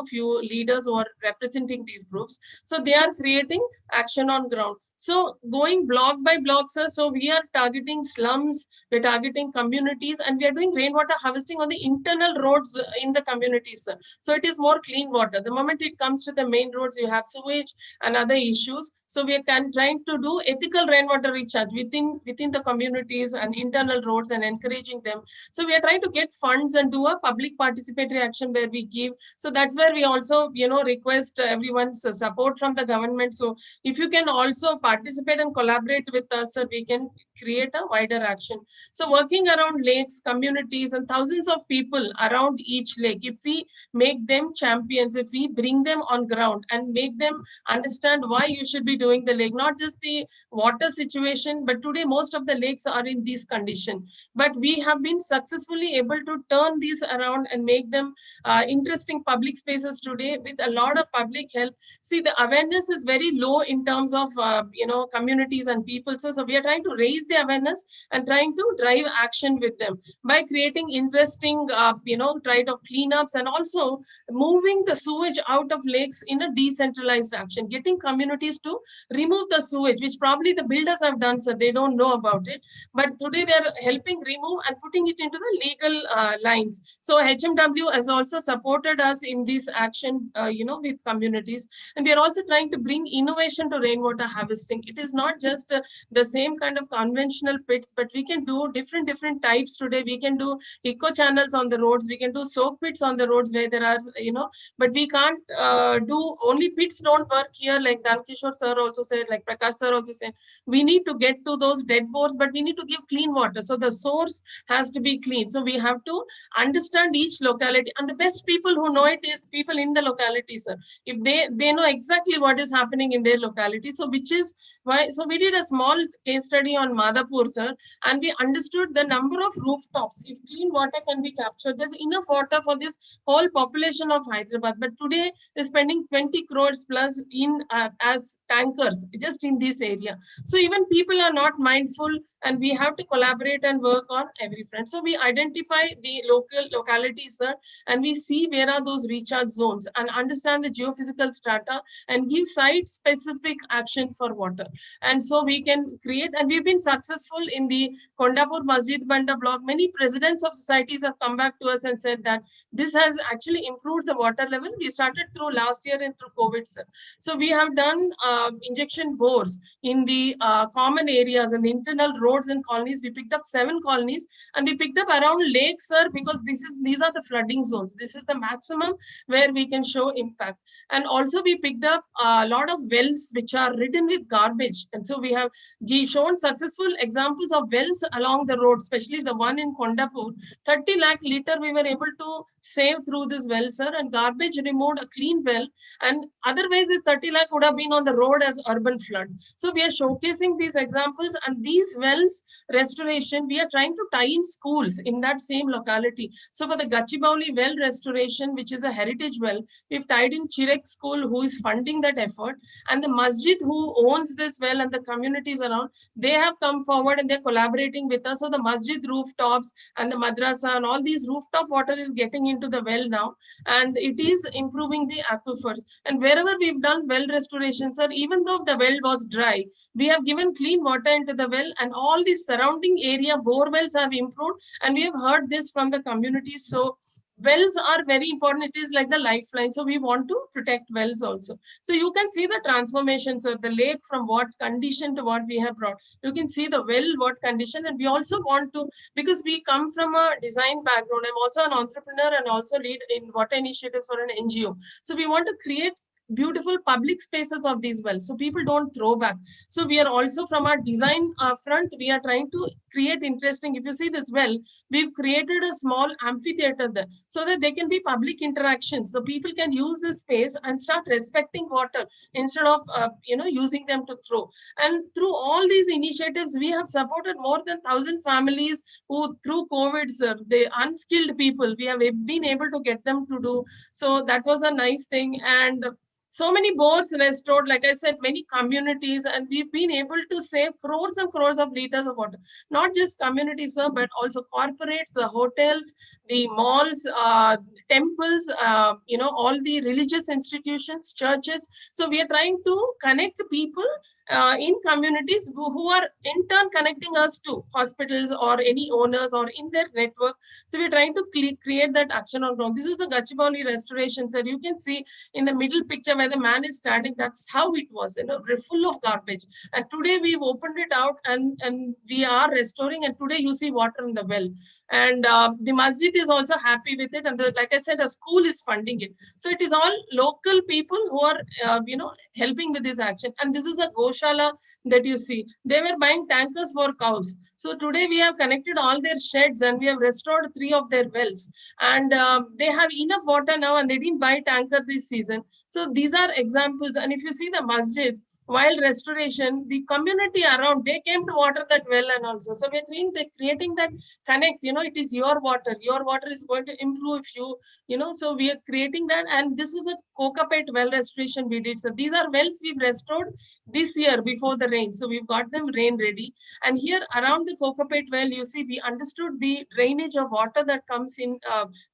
few leaders who are representing these groups. So they are creating action on ground. So going block by block, sir, so we are targeting slums, we're targeting communities, and we are doing rainwater harvesting on the internal roads in the communities, sir. So it is more clean water. The moment it comes to the main roads, you have sewage and other issues. So we are trying to do ethical rainwater recharge within the communities and internal roads and encouraging them. So we are trying to get funds and do a public participatory action where we give. So that's where we also, request everyone's support from the government. So if you can also participate and collaborate with us, we can create a wider action. So working around lakes, communities, and thousands of people around each lake, if we make them champions, if we bring them on ground and make them understand why you should be doing the lake, not just the water situation, but today most of the lakes are in this condition. But we have been successfully able to turn these around and make them interesting public spaces today with a lot of public help. See, the awareness is very low in terms of, communities and people. So we are trying to raise the awareness and trying to drive action with them by creating interesting, kind of cleanups, and also moving the sewage out of lakes in a decentralized action, getting communities to remove the sewage, which probably the builders have done, so they don't know about it. But today they are helping remove and putting it into the legal lines. So HMW has also supported us in this action, with communities. And we are also trying to bring innovation to rainwater harvesting. It is not just the same kind of conventional pits, but we can do different types today. We can do eco channels on the roads. We can do soak pits on the roads where there are, but we can't do only pits don't work here. Like Dankishore sir also said, like Prakash sir also said, we need to get to those dead bores, but we need to give clean water. So the source has to be clean. So we have to understand each locality, and the best people who know it is people in the locality, sir. If they know exactly what is happening in their locality. So which is why, so we did a small case study on Madhapur, sir, and we understood the number of rooftops. If clean water can be captured, there's enough water for this whole population of Hyderabad. But today they're spending 20 crores plus in as tankers just in this area. So even people are not mindful, and we have to collaborate and work on every front. So we identify the localities, sir, and we see where are those recharge zones and understand the geophysical strata and give site-specific action for water. And so we can create, and we've been successful in the Kondapur Masjid Banda block. Many presidents of societies have come back to us and said that this has actually improved the water level. We started through last year and through COVID, sir. So we have done injection bores in the common areas and the internal roads and colonies. We picked up 7 colonies, and we picked up around lakes, sir, because these are the flooding zones. This is the maximum where we can show impact. And also we picked up a lot of wells which are ridden with garbage. And so we have shown successful examples of wells along the road, especially the one in Kondapur. 30 lakh liter we were able to save through this well, sir, and garbage removed, a clean well. And otherwise this 30 lakh would have been on the road as urban flood. So we are showcasing these examples, and these wells restoration, we are trying to tie in schools in that same locality. So for the Gachibauli well restoration, which is a heritage well, we've tied in Chirek school, who is funding that effort, and the masjid who owns owns this well and the communities around, they have come forward and they're collaborating with us. So the masjid rooftops and the madrasa and all these rooftop water is getting into the well now, and it is improving the aquifers. And wherever we've done well restoration, sir, even though the well was dry, we have given clean water into the well, and all the surrounding area bore wells have improved, and we have heard this from the communities. So wells are very important. It is like the lifeline. So we want to protect wells also. So you can see the transformations of the lake from what condition to what we have brought. You can see the well, what condition. And we also want to, because we come from a design background, I'm also an entrepreneur and also lead in water initiatives for an NGO. So we want to create beautiful public spaces of these wells, so people don't throw back. So we are also, from our design front, we are trying to create interesting. If you see this well, we've created a small amphitheater there so that there can be public interactions. So people can use this space and start respecting water instead of using them to throw. And through all these initiatives, we have supported more than 1,000 families who, through COVID, sir, the unskilled people, we have been able to get them to do. So that was a nice thing. And so many bores restored, like I said, many communities, and we've been able to save crores and crores of liters of water. Not just communities, sir, but also corporates, the hotels, the malls, temples, all the religious institutions, churches. So we are trying to connect people in communities who are in turn connecting us to hospitals or any owners or in their network. So we're trying to create that action on ground. This is the Gachibowli restoration, sir. You can see in the middle picture where the man is standing, that's how it was, full of garbage. And today we've opened it out and we are restoring, and today you see water in the well. And the masjid is also happy with it. And like I said, a school is funding it. So it is all local people who are, helping with this action. And this is a Goshala that you see. They were buying tankers for cows. So today we have connected all their sheds and we have restored 3 of their wells. And they have enough water now, and they didn't buy tanker this season. So these are examples. And if you see the masjid, while restoration, the community around, they came to water that well and also. So we're creating that connect, it is your water. Your water is going to improve if you, so we are creating that. And this is a Kokapet well restoration we did. So these are wells we've restored this year before the rain. So we've got them rain ready. And here around the Kokapet well, you see, we understood the drainage of water that comes in.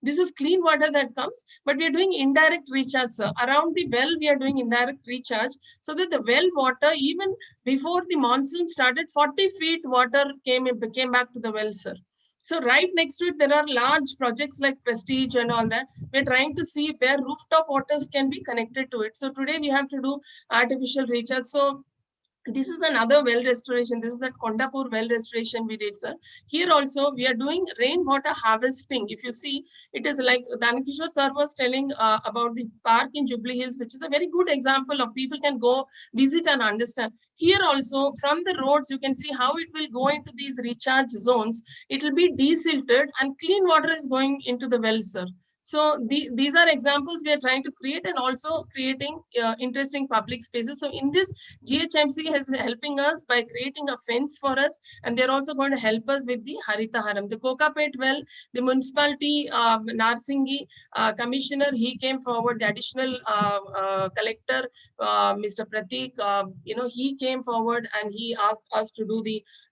This is clean water that comes, but we are doing indirect recharge, sir. Around the well, we are doing indirect recharge so that the well water, even before the monsoon started, 40 feet water came back to the well, sir. So right next to it, there are large projects like Prestige and all that. We're trying to see where rooftop waters can be connected to it. So today we have to do artificial recharge. So this is another well restoration. This is that Kondapur well restoration we did, sir. Here also, we are doing rainwater harvesting. If you see, it is like Danikishore sir was telling about the park in Jubilee Hills, which is a very good example of people can go visit and understand. Here also, from the roads, you can see how it will go into these recharge zones. It will be desilted and clean water is going into the well, sir. So these are examples we are trying to create, and also creating interesting public spaces. So in this, GHMC is helping us by creating a fence for us, and they're also going to help us with the Harita Haram. The Kokapet well, the municipality, Narsingi commissioner, he came forward, the additional collector, Mr. Pratik, he came forward and he asked us to do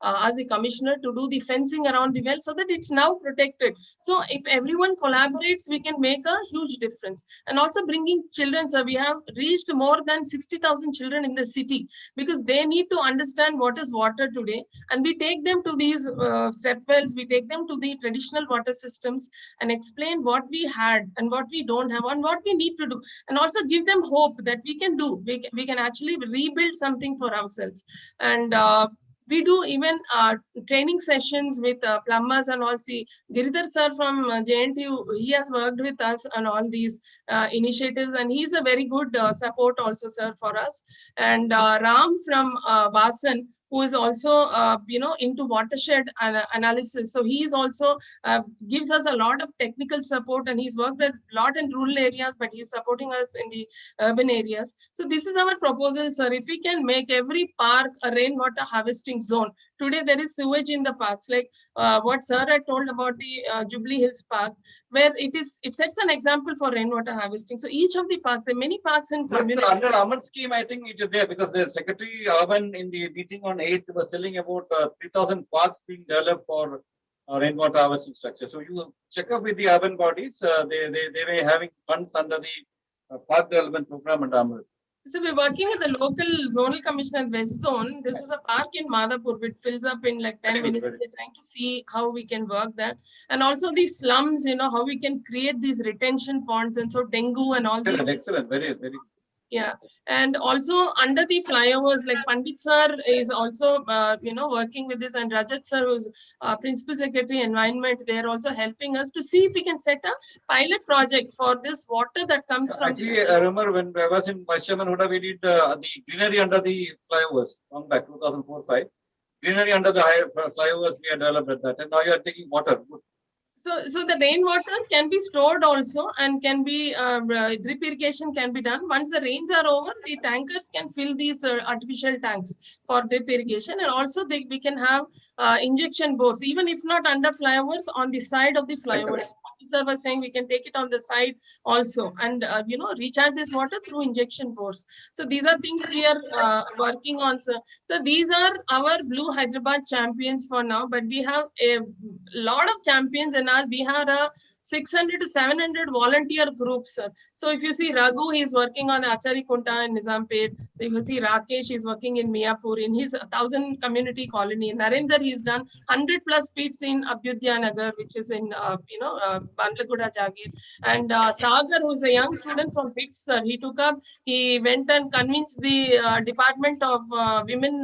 asked the commissioner to do the fencing around the well so that it's now protected. So if everyone collaborates, we can make a huge difference. And also bringing children, so we have reached more than 60,000 children in the city because they need to understand what is water today. And we take them to these step wells, we take them to the traditional water systems and explain what we had and what we don't have and what we need to do. And also give them hope that we can do, we can actually rebuild something for ourselves. And we do even training sessions with plumbers and all. See, Giridhar sir from JNTU, he has worked with us on all these initiatives, and he's a very good support also, sir, for us. And Ram from Vasan, who is also, into watershed analysis. So he is also gives us a lot of technical support, and he's worked a lot in rural areas, but he's supporting us in the urban areas. So this is our proposal, sir. If we can make every park a rainwater harvesting zone Today there is sewage in the parks, like what sir had told about the Jubilee Hills Park, where it sets an example for rainwater harvesting. So each of the parks, there are many parks in community.
Under Amar's scheme, I think it is there because the Secretary Urban in the meeting on 8th was telling about 3,000 parks being developed for rainwater harvesting structure. So you check up with the urban bodies, they may having funds under the park development program under Amar.
So we're working with the local zonal commissioner West Zone. This is a park in Madhapur which fills up in like 10 minutes. We're trying to see how we can work that. And also these slums, how we can create these retention ponds, and so dengue and all these.
Excellent, very, very.
Yeah, and also under the flyovers, like Pandit sir is also, working with this, and Rajat sir, who's Principal Secretary Environment, they are also helping us to see if we can set a pilot project for this water that comes from.
Actually, I remember when I was in Vice Chairman Huda, we did the greenery under the flyovers, long back 2004-5. Greenery under the flyovers we had developed at that, and now you are taking water. Good.
So the rainwater can be stored also, and can be drip irrigation can be done. Once the rains are over, the tankers can fill these artificial tanks for drip irrigation, and also we can have injection bores, even if not under flyovers, on the side of the flyover. Sir was saying we can take it on the side also, and recharge this water through injection bores. So these are things we are working on, sir. So these are our Blue Hyderabad champions for now, but we have a lot of champions in our. We have a 600 to 700 volunteer groups, sir. So if you see Raghu, he's working on Achari Kunta in Nizampet. If you see Rakesh, he's working in Miyapur in his 1,000 community colony. Narendra, he's done 100+ pits in Abhyudhya Nagar, which is in Bandlaguda Jagir. And Sagar, who's a young student from PITS, he went and convinced the Department of Women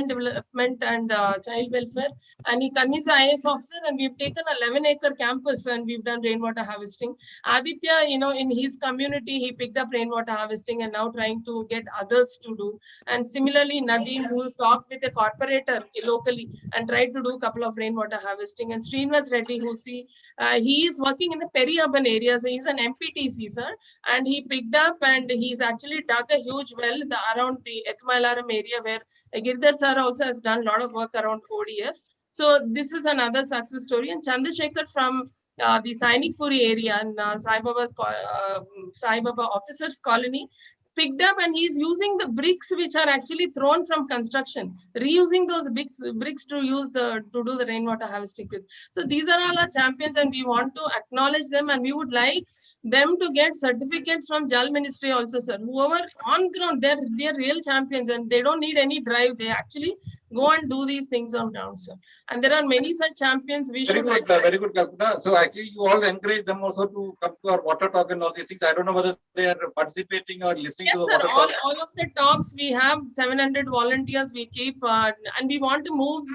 Development and Child Welfare, and he convinced the IS officer, and we've taken a 11-acre campus and we've done rainwater harvesting. Aditya, in his community, he picked up rainwater harvesting and now trying to get others to do. And similarly, Nadeem, who talked with a corporator locally and tried to do a couple of rainwater harvesting. And Srinivas Reddy, who he is working in the peri-urban areas. He's an MPTC, sir, and he picked up and he's actually dug a huge well around the Ekmalaram area, where Girdhar sir also has done a lot of work around ODF. So this is another success story. And Chandrasekhar from the Sainikpuri area and Sai Baba Officers Colony picked up, and he's using the bricks which are actually thrown from construction, reusing those bricks to do the rainwater harvesting with. So these are all our champions, and we want to acknowledge them, and we would like them to get certificates from Jal Ministry also, sir. Whoever on ground, they're real champions, and they don't need any drive. They actually go and do these things on ground, sir. And there are many such champions.
Very good, Kalpana. So actually, you all encourage them also to come to our water talk and all these things. I don't know whether they are participating or listening to the water talk.
All of the talks, we have 700 volunteers we keep, and we want to move.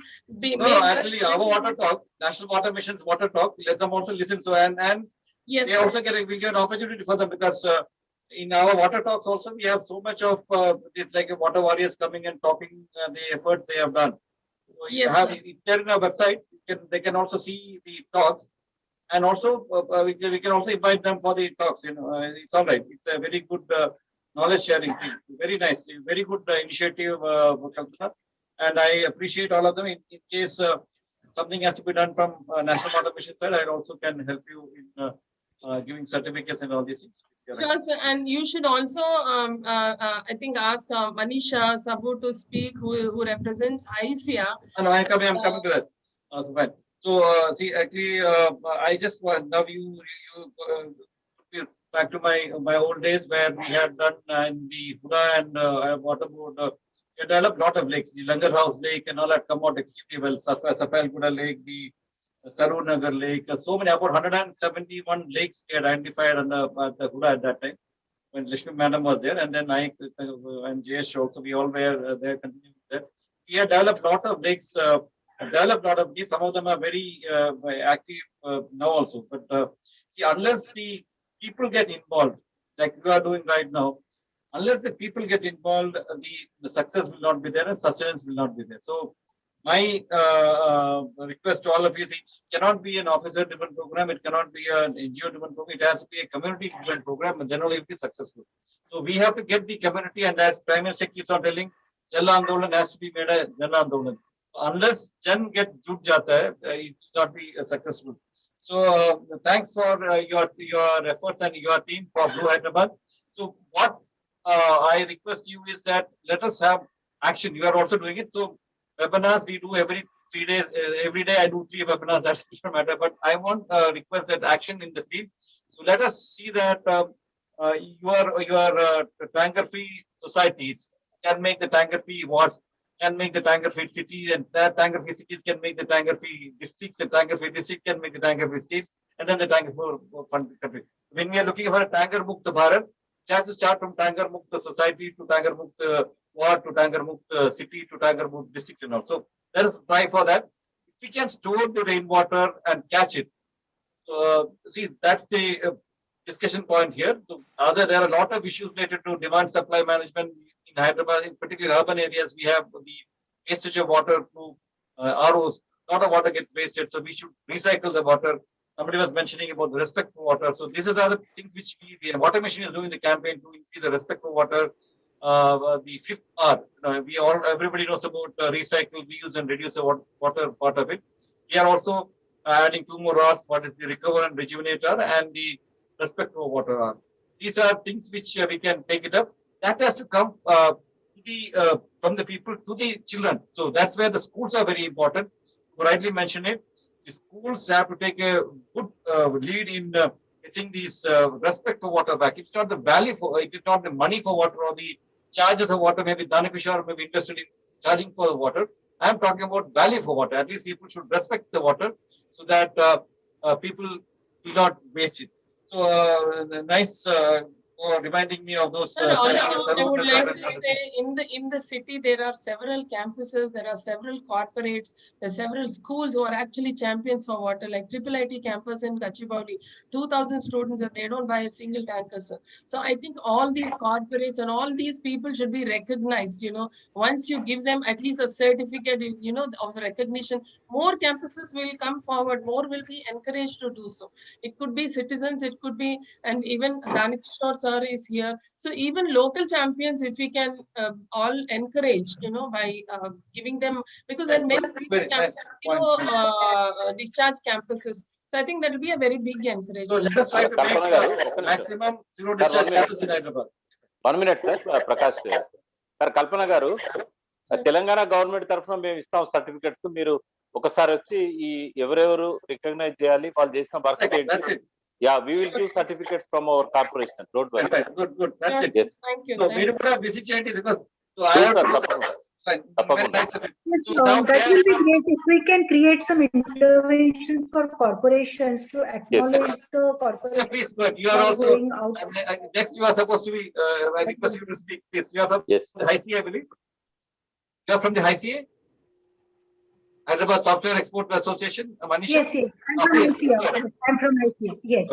Actually, our water talk, National Water Mission's water talk, let them also listen. So, and yes, they also get an opportunity for them, because in our water talks also, we have so much of, it's like water warriors coming and talking the efforts they have done. So
yes,
if they're in our website, they can also see the talks. And also, we can also invite them for the talks. It's all right. It's a very good knowledge sharing thing. Very nice. Very good initiative, Kalpana. And I appreciate all of them. In case something has to be done from National Water Mission side, I also can help you in giving certificates and all these things.
Yes, and you should also, I think, ask Manisha Sabu to speak, who represents ICIA.
No, I'm coming to that. So fine. So see, actually, I just want now you back to my old days where we had done in the Huda and water board. We developed a lot of lakes. The Langar House Lake and all that come out extremely well. Safal Kuda Lake, the Saru Nagar Lake, so many, about 171 lakes we had identified on the Huda at that time when Lakshmi Madam was there, and then Naik and Jayesh also, we all were there continuing there. We had developed a lot of lakes, some of them are very active now also. But see, unless the people get involved, like we are doing right now, unless the people get involved, the success will not be there and sustenance will not be there. So my request to all of you is, it cannot be an officer-driven program. It cannot be an NGO-driven program. It has to be a community-driven program, and then only it will be successful. So we have to get the community, and as Prime Minister keeps on telling, Jal Andolan has to be made a Jal Andolan. Unless Jan get jut jata hai, it will not be successful. So thanks for your efforts and your team for Blue Hyderabad. So what I request you is that let us have action. You are also doing it. So webinars we do every 3 days. Every day I do 3 webinars. That doesn't matter. But I want request that action in the field. So let us see that your tanker-free societies can make the tanker-free wards, can make the tanker-free cities, and that tanker-free cities can make the tanker-free districts. The tanker-free district can make the tanker-free states, and then the tanker-free country. When we are looking for a tanker-mukta Bharat, chances start from tanker-mukta society to tanker-mukta ward to tanker-mukta city to tanker-mukta district and all. So let us try for that. If we can store the rainwater and catch it, so see that's the discussion point here. So there are a lot of issues related to demand supply management in Hyderabad, in particular urban areas. We have the wastage of water through ROs. A lot of water gets wasted, so we should recycle the water. Somebody was mentioning about the respect for water. So these are the things which the water mission is doing the campaign to increase the respect for water. The 5th R, everybody knows about recycle, reuse, and reduce the water part of it. We are also adding 2 more R's. What is the recover and rejuvenator and the respect for water R. These are things which we can take it up. That has to come from the people to the children. So that's where the schools are very important. You rightly mentioned it. The schools have to take a good lead in getting these respect for water back. It's not the value for it is not the money for water or the charges of water. Maybe Danakishore may be interested in charging for the water. I'm talking about value for water. At least people should respect the water so that people will not waste it. So nice for reminding me of those.
Sir, also, I would like to say in the city there are several campuses, there are several corporates, there are several schools who are actually champions for water, like IIIT campus in Gachibowli, 2,000 students and they don't buy a single tanker, sir. So I think all these corporates and all these people should be recognized. Once you give them at least a certificate, of recognition, more campuses will come forward, more will be encouraged to do so. It could be citizens, it could be, and even Danikishore sir is here. So even local champions, if we can all encourage, by giving them, because there are many discharge campuses. So I think that will be a very big encouragement.
So let us try to make maximum zero discharge campus in Hyderabad.
1 minute, sir. Prakash. Sir, Kalpana garu, Telangana government tarafuna మేము ఇస్తాం certificates. మీరు ఒకసారి వచ్చి ఈ ఎవరెవరు recognise చేయాలి, వాళ్ళు చేసిన వర్క్ ఏంటి. Yeah, we will give certificates from our corporation. Don't worry.
Good. That's it.
Yes. Thank you.
So we will visit Chanti because
I have
very nice of it.
So that will be great if we can create some interventions for corporations to acknowledge the corporations.
Please, but you are also next. You are supposed to be. I request you to speak. Please, you are from the High CA, I believe. You are from the High CA, Hyderabad Software Export Association. Manisha?
Yes. I'm from ICA. Yes.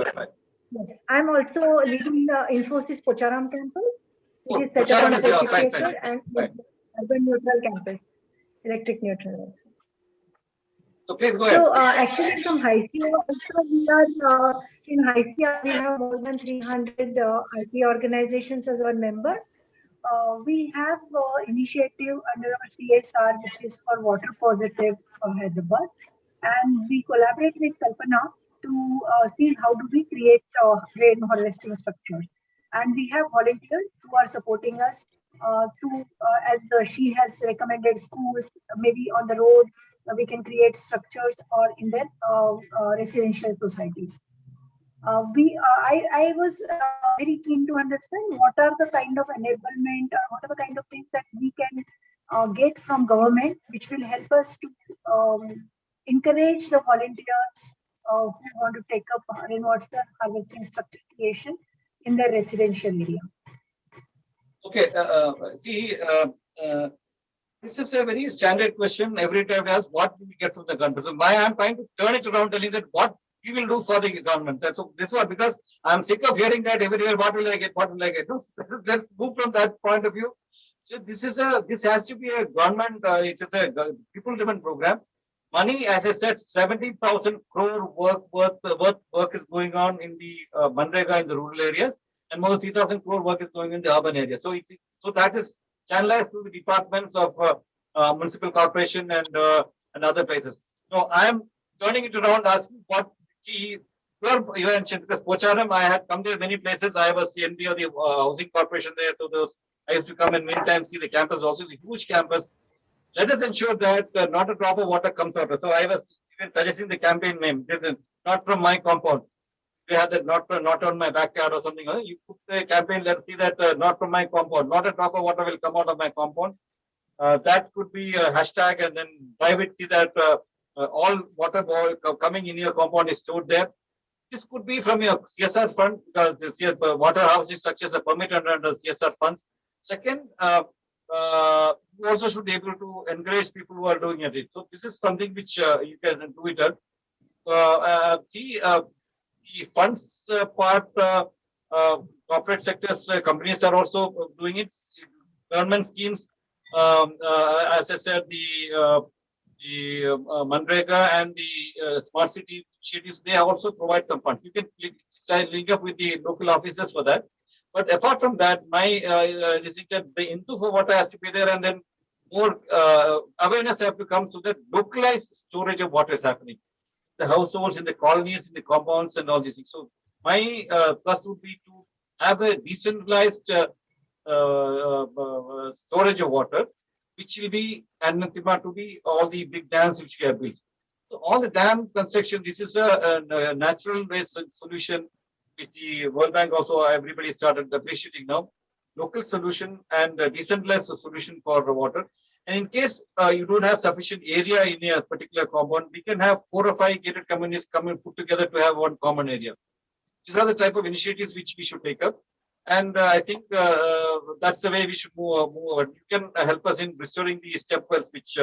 Yes. I'm also leading the Infosys Pocharam campus. It is set up on 40 acres and urban neutral campus, electric neutral.
So please go ahead.
So actually from HICA also we are in HICA we have more than 300 IT organizations as our member. We have initiative under our CSR, which is for water positive of Hyderabad, and we collaborate with Kalpana to see how do we create rain harvesting structures. And we have volunteers who are supporting us as she has recommended schools, maybe on the road, we can create structures or in their residential societies. I was very keen to understand what are the kind of enablement, what are the kind of things that we can get from government, which will help us to encourage the volunteers who want to take up rainwater harvesting structure creation in their residential area.
Okay, this is a very standard question. Every time I ask, what do we get from the government? So I'm trying to turn it around, telling that what we will do for the government. So this one, because I'm sick of hearing that everywhere, what will I get? No, let's move from that point of view. So this has to be a government, it is a people-driven program. Money, as I said, 70,000 crore work is going on in the Manrega in the rural areas, and more than 3,000 crore work is going in the urban areas. So that is channelized to the departments of municipal corporation and other places. No, I am turning it around, asking what, see, you mentioned, because Pocharam, I had come there many places. I was the MD of the housing corporation there. So I used to come and many times see the campus. Also, it's a huge campus. Let us ensure that not a drop of water comes out. So I was even suggesting the campaign name. This is not from my compound. We had that not on my backyard or something. You put the campaign. Let's see that not from my compound. Not a drop of water will come out of my compound. That could be a hashtag, and then drive it. See that all water coming in your compound is stored there. This could be from your CSR fund, because the water housing structures are permitted under CSR funds. Second, you also should be able to encourage people who are doing it. So this is something which you can do it. The funds part, corporate sectors, companies are also doing it. Government schemes, as I said, the Manrega and the smart city initiatives, they also provide some funds. You can link up with the local officers for that. But apart from that, my the Intu for water has to be there, and then more awareness have to come so that localized storage of water is happening. The households in the colonies, in the compounds, and all these things. So my plus would be to have a decentralized storage of water, which will be anathema to be all the big dams which we have built. So all the dam construction, this is a natural waste solution, which the World Bank also everybody started appreciating now. Local solution and a decentralized solution for the water. And in case you don't have sufficient area in a particular compound, we can have 4 or 5 gated communities come and put together to have one common area. These are the type of initiatives which we should take up. And I think that's the way we should move on. You can help us in restoring the step wells, which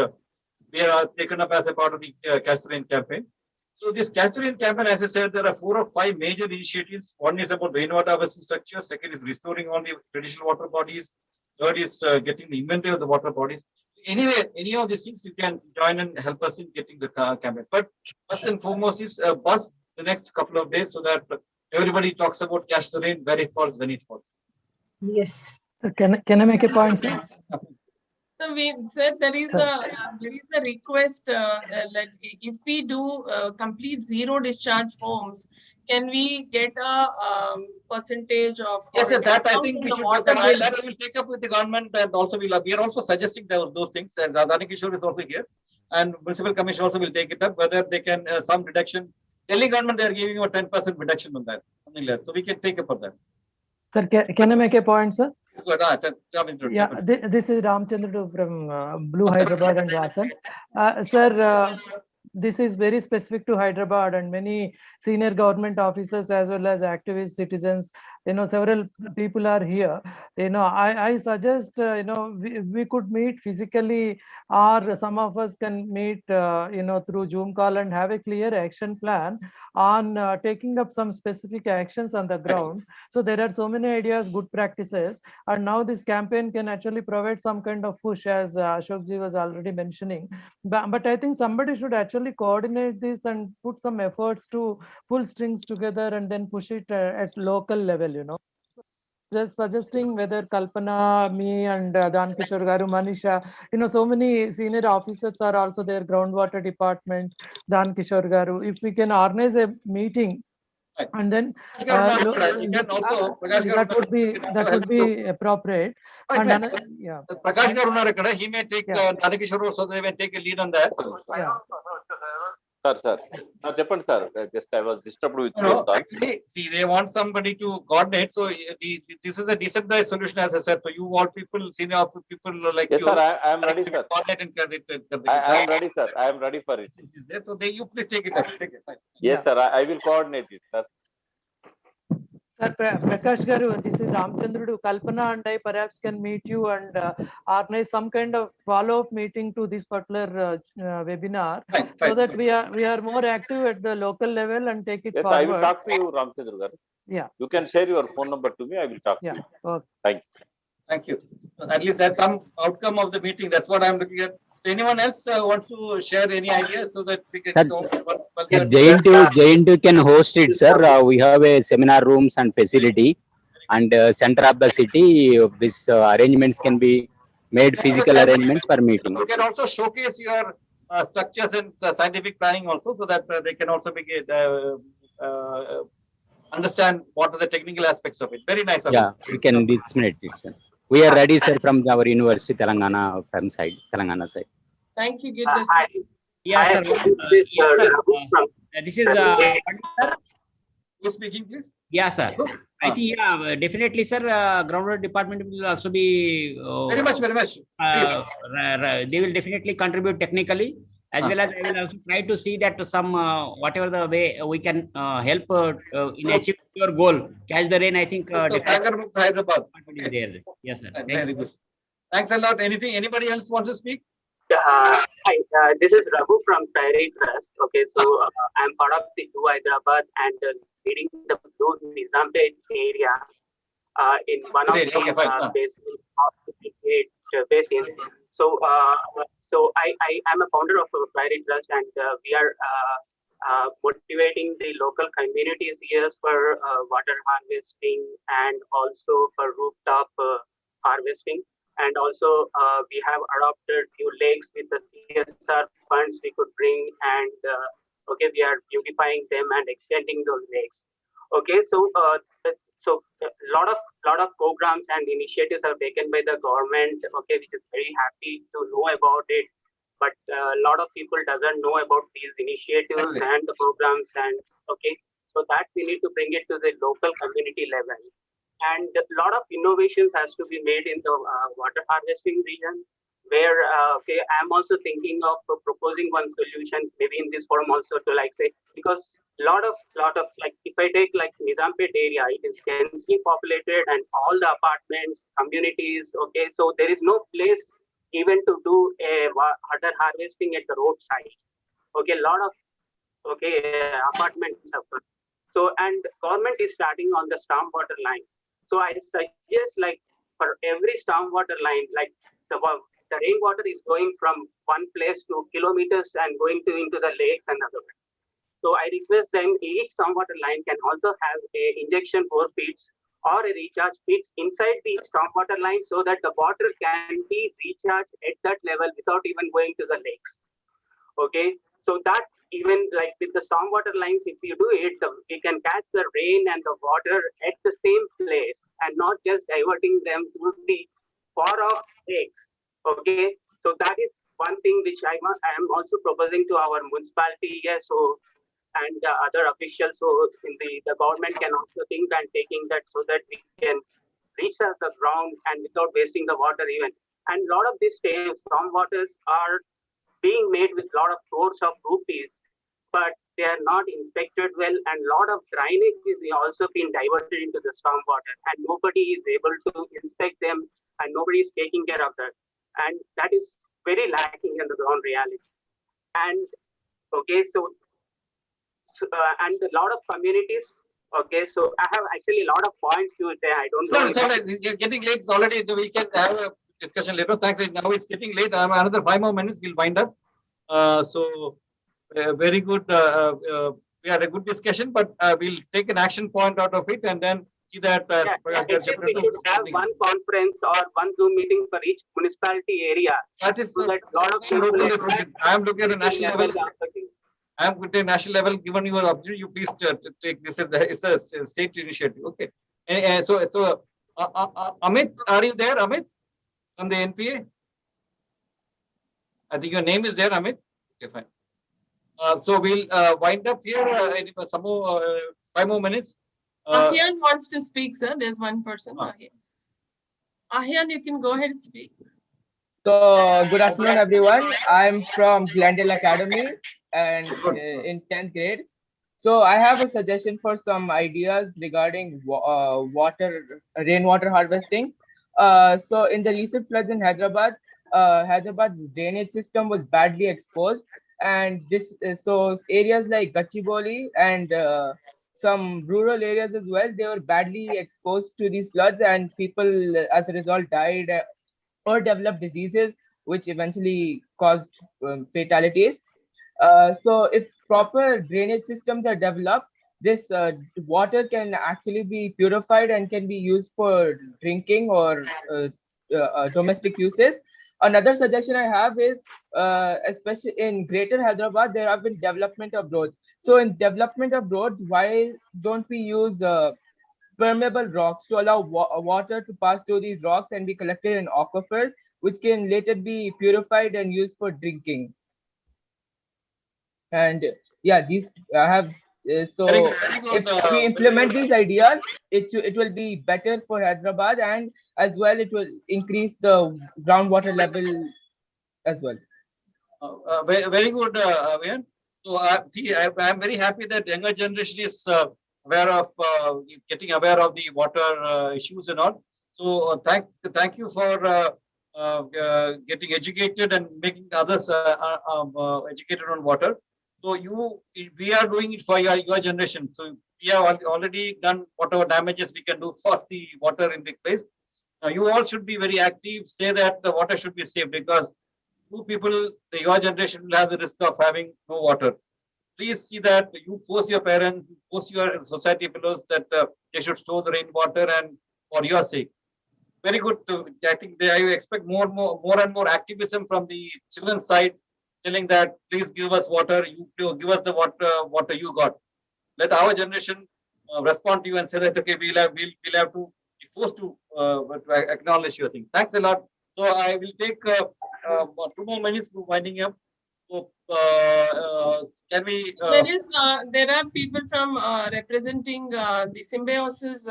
we are taken up as a part of the Catch the Rain campaign. So this Catch the Rain campaign, as I said, there are 4 or 5 major initiatives. One is about rainwater harvesting structure. Second is restoring all the traditional water bodies. Third is getting the inventory of the water bodies. Anyway, any of these things you can join and help us in getting the campaign. But first and foremost is buzz the next couple of days so that everybody talks about Catch the Rain, where it falls, when it falls.
Yes.
So can I make a point, sir?
So we said there is a request that if we do complete zero discharge homes, can we get a percentage of?
Yes, that I think we should look at. That we will take up with the government, and also we are also suggesting those things. And Radhani Kishore is also here, and municipal commission also will take it up. Whether they can some reduction. Delhi government, they are giving you a 10% reduction on that, something like that. So we can take up for that.
Sir, can I make a point, sir?
Good.
Yeah, this is Ramchandra from Blue Hyderabad and Vasan. Sir, this is very specific to Hyderabad, and many senior government officers as well as activist citizens, several people are here. I suggest, we could meet physically, or some of us can meet, through Zoom call and have a clear action plan on taking up some specific actions on the ground. So there are so many ideas, good practices, and now this campaign can actually provide some kind of push, as Ashokji was already mentioning. But I think somebody should actually coordinate this and put some efforts to pull strings together and then push it at local level, Just suggesting whether Kalpana, me, and Dan Kishore Garu, Manisha, so many senior officers are also there, groundwater department, Dan Kishore Garu. If we can organize a meeting, and then that would be appropriate. Yeah.
Prakash Garu, he may take Dan Kishore, so they may take a lead on that.
Yeah.
Sir. Japan, sir. Just I was disturbed with you.
Actually, see, they want somebody to coordinate. So this is a decentralized solution, as I said. So you want people, senior people like
yes,
you.
Yes, sir. I am ready, sir. I am ready, sir. I am ready for it.
So you please take it up.
Yes, sir. I will coordinate it, sir.
Sir, Prakash Garu, this is Ramchandra. Kalpana and I perhaps can meet you and organize some kind of follow-up meeting to this particular webinar, so that we are more active at the local level and take it forward.
Yes, I will talk to you, Ramchandra Garu.
Yeah.
You can share your phone number to me. I will talk to you.
Okay.
Thank you.
Thank you. At least there's some outcome of the meeting. That's what I'm looking at. So anyone else wants to share any ideas so that we can...
Sir, JNT can host it, sir. We have a seminar rooms and facility, and center of the city. This arrangements can be made physical arrangements for meeting.
You can also showcase your structures and scientific planning also, so that they can also be understand what are the technical aspects of it. Very nice.
Yeah, we can disseminate it, sir. We are ready, sir, from our university, Telangana, from side, Telangana side.
Thank you, Girdhar.
Yeah, sir. Yes, sir. This is sir.
Who's speaking, please?
Yeah, sir. I think, yeah, definitely, sir. Groundwater department will also be
very much.
They will definitely contribute technically, as well as I will also try to see that some whatever the way we can help in achieving your goal. Catch the rain. I think.
Hyderabad.
There. Yes, sir.
Very good. Thanks a lot. Anybody else wants to speak?
Hi, this is Raghu from Prairie Trust. Okay, so I'm part of the Blue Hyderabad and leading the Blue Nizampet area in one of the basins of the basin. So, I am a founder of Prairie Trust, and we are motivating the local communities here for water harvesting and also for rooftop harvesting. And also, we have adopted few lakes with the CSR funds we could bring, and okay, we are beautifying them and extending those lakes. Okay, so a lot of programs and initiatives are taken by the government. Okay, which is very happy to know about it. But a lot of people doesn't know about these initiatives and the programs, and okay, so that we need to bring it to the local community level. And a lot of innovations has to be made in the water harvesting region, where okay, I'm also thinking of proposing one solution, maybe in this forum also, to like say, because lot of like, if I take like Nizampet area, it is densely populated and all the apartments, communities, okay, so there is no place even to do a water harvesting at the roadside. Okay, lot of apartments have come. So, and government is starting on the stormwater lines. So I suggest, like, for every stormwater line, like the rainwater is going from one place to kilometers and going into the lakes and other. So I request them, each stormwater line can also have a injection bore pits or a recharge pits inside the stormwater line, so that the water can be recharged at that level without even going to the lakes. Okay, so that even like with the stormwater lines, if you do it, we can catch the rain and the water at the same place and not just diverting them to the far off lakes. Okay, so that is one thing which I am also proposing to our municipality. Yes, so and other officials, so in the government can also think and taking that, so that we can reach the ground and without wasting the water even. And a lot of these stormwaters are being made with a lot of crores of rupees, but they are not inspected well, and a lot of drainage is also being diverted into the stormwater, and nobody is able to inspect them, and nobody is taking care of that, and that is very lacking in the ground reality. And okay, so and a lot of communities. Okay, so I have actually a lot of points to say. I don't know.
No, sorry, you're getting late. It's already. We can have a discussion later. Thanks. Now it's getting late. Another 5 more minutes. We'll wind up. Very good. We had a good discussion, but we'll take an action point out of it and then see that.
We should have one conference or one Zoom meeting for each municipality area.
That is
so that a lot of people.
I am looking at a national level. I am with a national level. Given your opportunity, you please take this. It's a state initiative. Okay. So Amit, are you there, Amit, from the NPA? I think your name is there, Amit. Okay, fine. So we'll wind up here. Some more 5 more minutes.
Ahyan wants to speak, sir. There's one person. Ahyan, you can go ahead and speak.
So, good afternoon, everyone. I'm from Glendale Academy and in 10th grade. So, I have a suggestion for some ideas regarding rainwater harvesting. So, in the recent floods in Hyderabad, Hyderabad's drainage system was badly exposed, and so areas like Gachibowli and some rural areas as well, they were badly exposed to these floods, and people as a result died or developed diseases, which eventually caused fatalities. So if proper drainage systems are developed, this water can actually be purified and can be used for drinking or domestic uses. Another suggestion I have is, especially in Greater Hyderabad, there have been development of roads. So in development of roads, why don't we use permeable rocks to allow water to pass through these rocks and be collected in aquifers, which can later be purified and used for drinking? And yeah, these I have. So
very good,
if we implement these ideas, it will be better for Hyderabad, and as well it will increase the groundwater level as well.
Very good, Avian. So I'm very happy that younger generation is aware of getting aware of the water issues and all. So thank you for getting educated and making others educated on water. So we are doing it for your generation. So we have already done whatever damages we can do for the water in the place. Now you all should be very active. Say that the water should be saved, because your generation will have the risk of having no water. Please see that you force your parents, force your society fellows that they should store the rainwater, and for your sake. Very good. I think I expect more and more activism from the children's side, telling that please give us water. You give us the water you got. Let our generation respond to you and say that okay, we'll have to be forced to acknowledge your thing. Thanks a lot. So I will take 2 more minutes for winding up. So can we?
There are people from representing the Symbiosis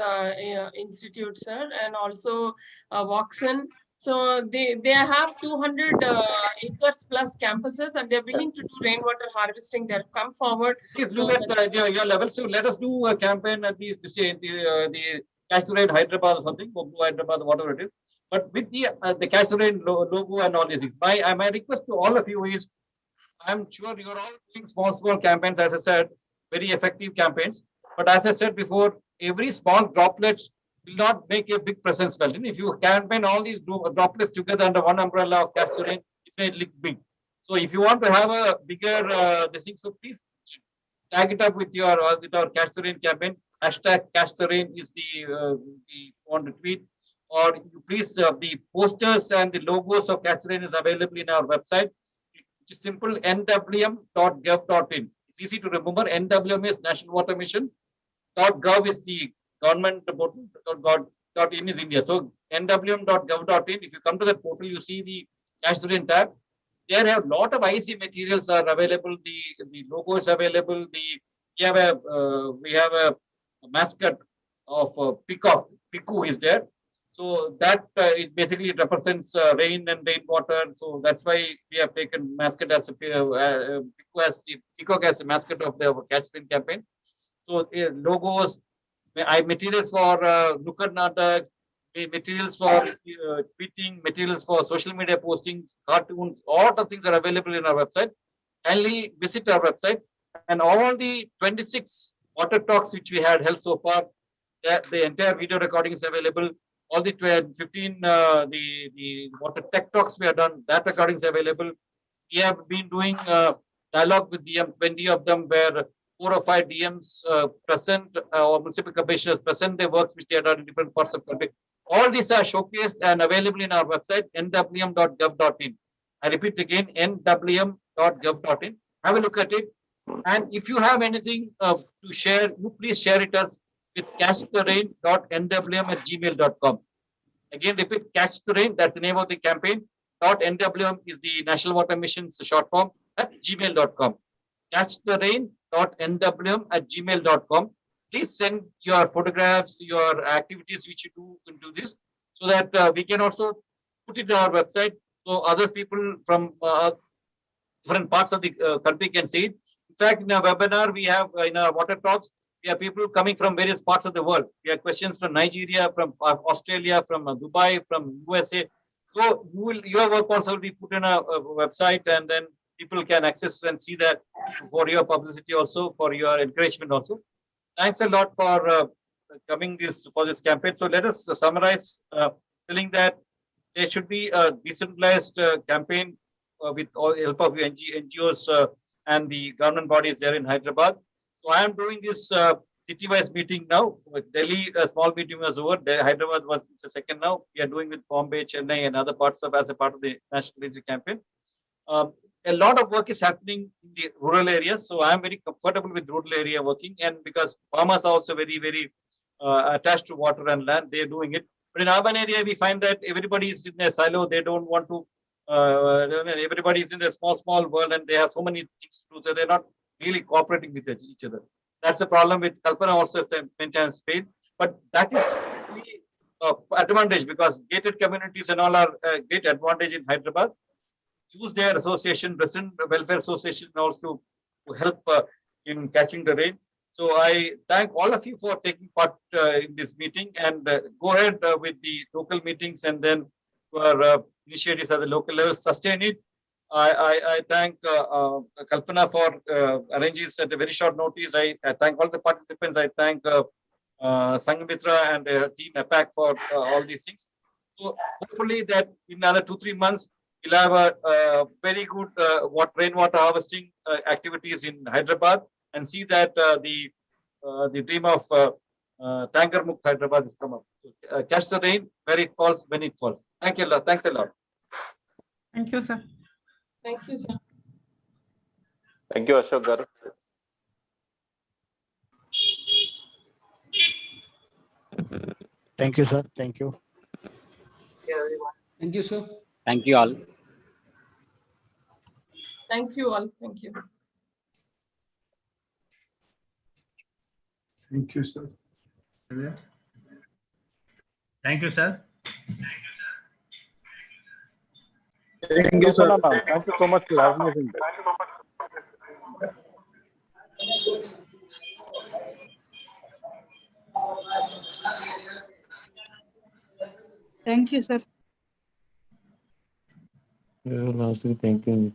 Institute, sir, and also Voxen. So they have 200 acres plus campuses, and they're willing to do rainwater harvesting. They've come forward.
So your level. So let us do a campaign at the Catch the Rain Hyderabad or something, or Blue Hyderabad, whatever it is. But with the Catch the Rain logo and all these things. My request to all of you is, I'm sure you're all doing small campaigns, as I said, very effective campaigns. But as I said before, every small droplet will not make a big presence felt. If you campaign all these droplets together under one umbrella of Catch the Rain, it may look big. So if you want to have a bigger thing, so please tag it up with our Catch the Rain campaign. Hashtag Catch the Rain is the want to tweet. Or you please, the posters and the logos of Catch the Rain is available in our website. It's simple, nwm.gov.in. It's easy to remember. NWM is National Water Mission. .gov is the government portal. .in is India. So nwm.gov.in. If you come to that portal, you see the Catch the Rain tab. There have a lot of IC materials are available. The logo is available. We have a mascot of peacock. Piku is there. So that it basically represents rain and rainwater. So that's why we have taken mascot as peacock as a mascot of the Catch the Rain campaign. So logos, materials for nukkad nataks, materials for tweeting, materials for social media postings, cartoons, all of things are available in our website. Kindly visit our website, and all the 26 water talks which we had held so far, the entire video recording is available. All the 15 the water tech talks we have done, that recording is available. We have been doing dialogue with DM, 20 of them, where 4 or 5 DMs present or municipal commissioners present their works which they have done in different parts of the country. All these are showcased and available in our website, nwm.gov.in. I repeat again, nwm.gov.in. Have a look at it. And if you have anything to share, you please share it us with catchtherain.nwm@gmail.com. Again, repeat, Catch the Rain, that's the name of the campaign. .nwm is the National Water Mission's short form, at gmail.com. catchtherain.nwm@gmail.com. Please send your photographs, your activities which you do into this, so that we can also put it on our website, so other people from different parts of the country can see it. In fact, in our webinar, we have in our water talks, we have people coming from various parts of the world. We have questions from Nigeria, from Australia, from Dubai, from USA. So your work also will be put in a website, and then people can access and see that for your publicity also, for your encouragement also. Thanks a lot for coming for this campaign. So let us summarize, telling that there should be a decentralized campaign with all the help of NGOs and the government bodies there in Hyderabad. So I am doing this city-wise meeting now. With Delhi, a small meeting was over. Hyderabad was the second now. We are doing with Bombay, Chennai, and other parts of as a part of the national leadership campaign. A lot of work is happening in the rural areas, so I am very comfortable with rural area working, and because farmers are also very attached to water and land, they are doing it. But in urban area, we find that everybody is in a silo. They don't want to. Everybody is in a small world, and they have so many things to do, so they're not really cooperating with each other. That's the problem with Kalpana also many times failed. But that is really advantage, because gated communities and all are a great advantage in Hyderabad. Use their association, resident welfare association, also to help in catching the rain. So I thank all of you for taking part in this meeting, and go ahead with the local meetings, and then for initiatives at the local level, sustain it. I thank Kalpana for arranging this at a very short notice. I thank all the participants. I thank Sangamitra and the team APAC for all these things. So hopefully that in another 2-3 months, we'll have a very good rainwater harvesting activities in Hyderabad, and see that the dream of Tanker Mukt Hyderabad has come up. So, catch the rain where it falls, when it falls. Thank you a lot. Thanks a lot.
Thank you, sir. Thank you, sir.
Thank you, Ashok Garu.
Thank you, sir. Thank you.
Thank you, sir.
Thank you all.
Thank you all. Thank you.
Thank you, sir.
Thank you, sir.
Thank you, sir. Thank you so much for organizing this.
Thank you, sir.
Lastly, thank you.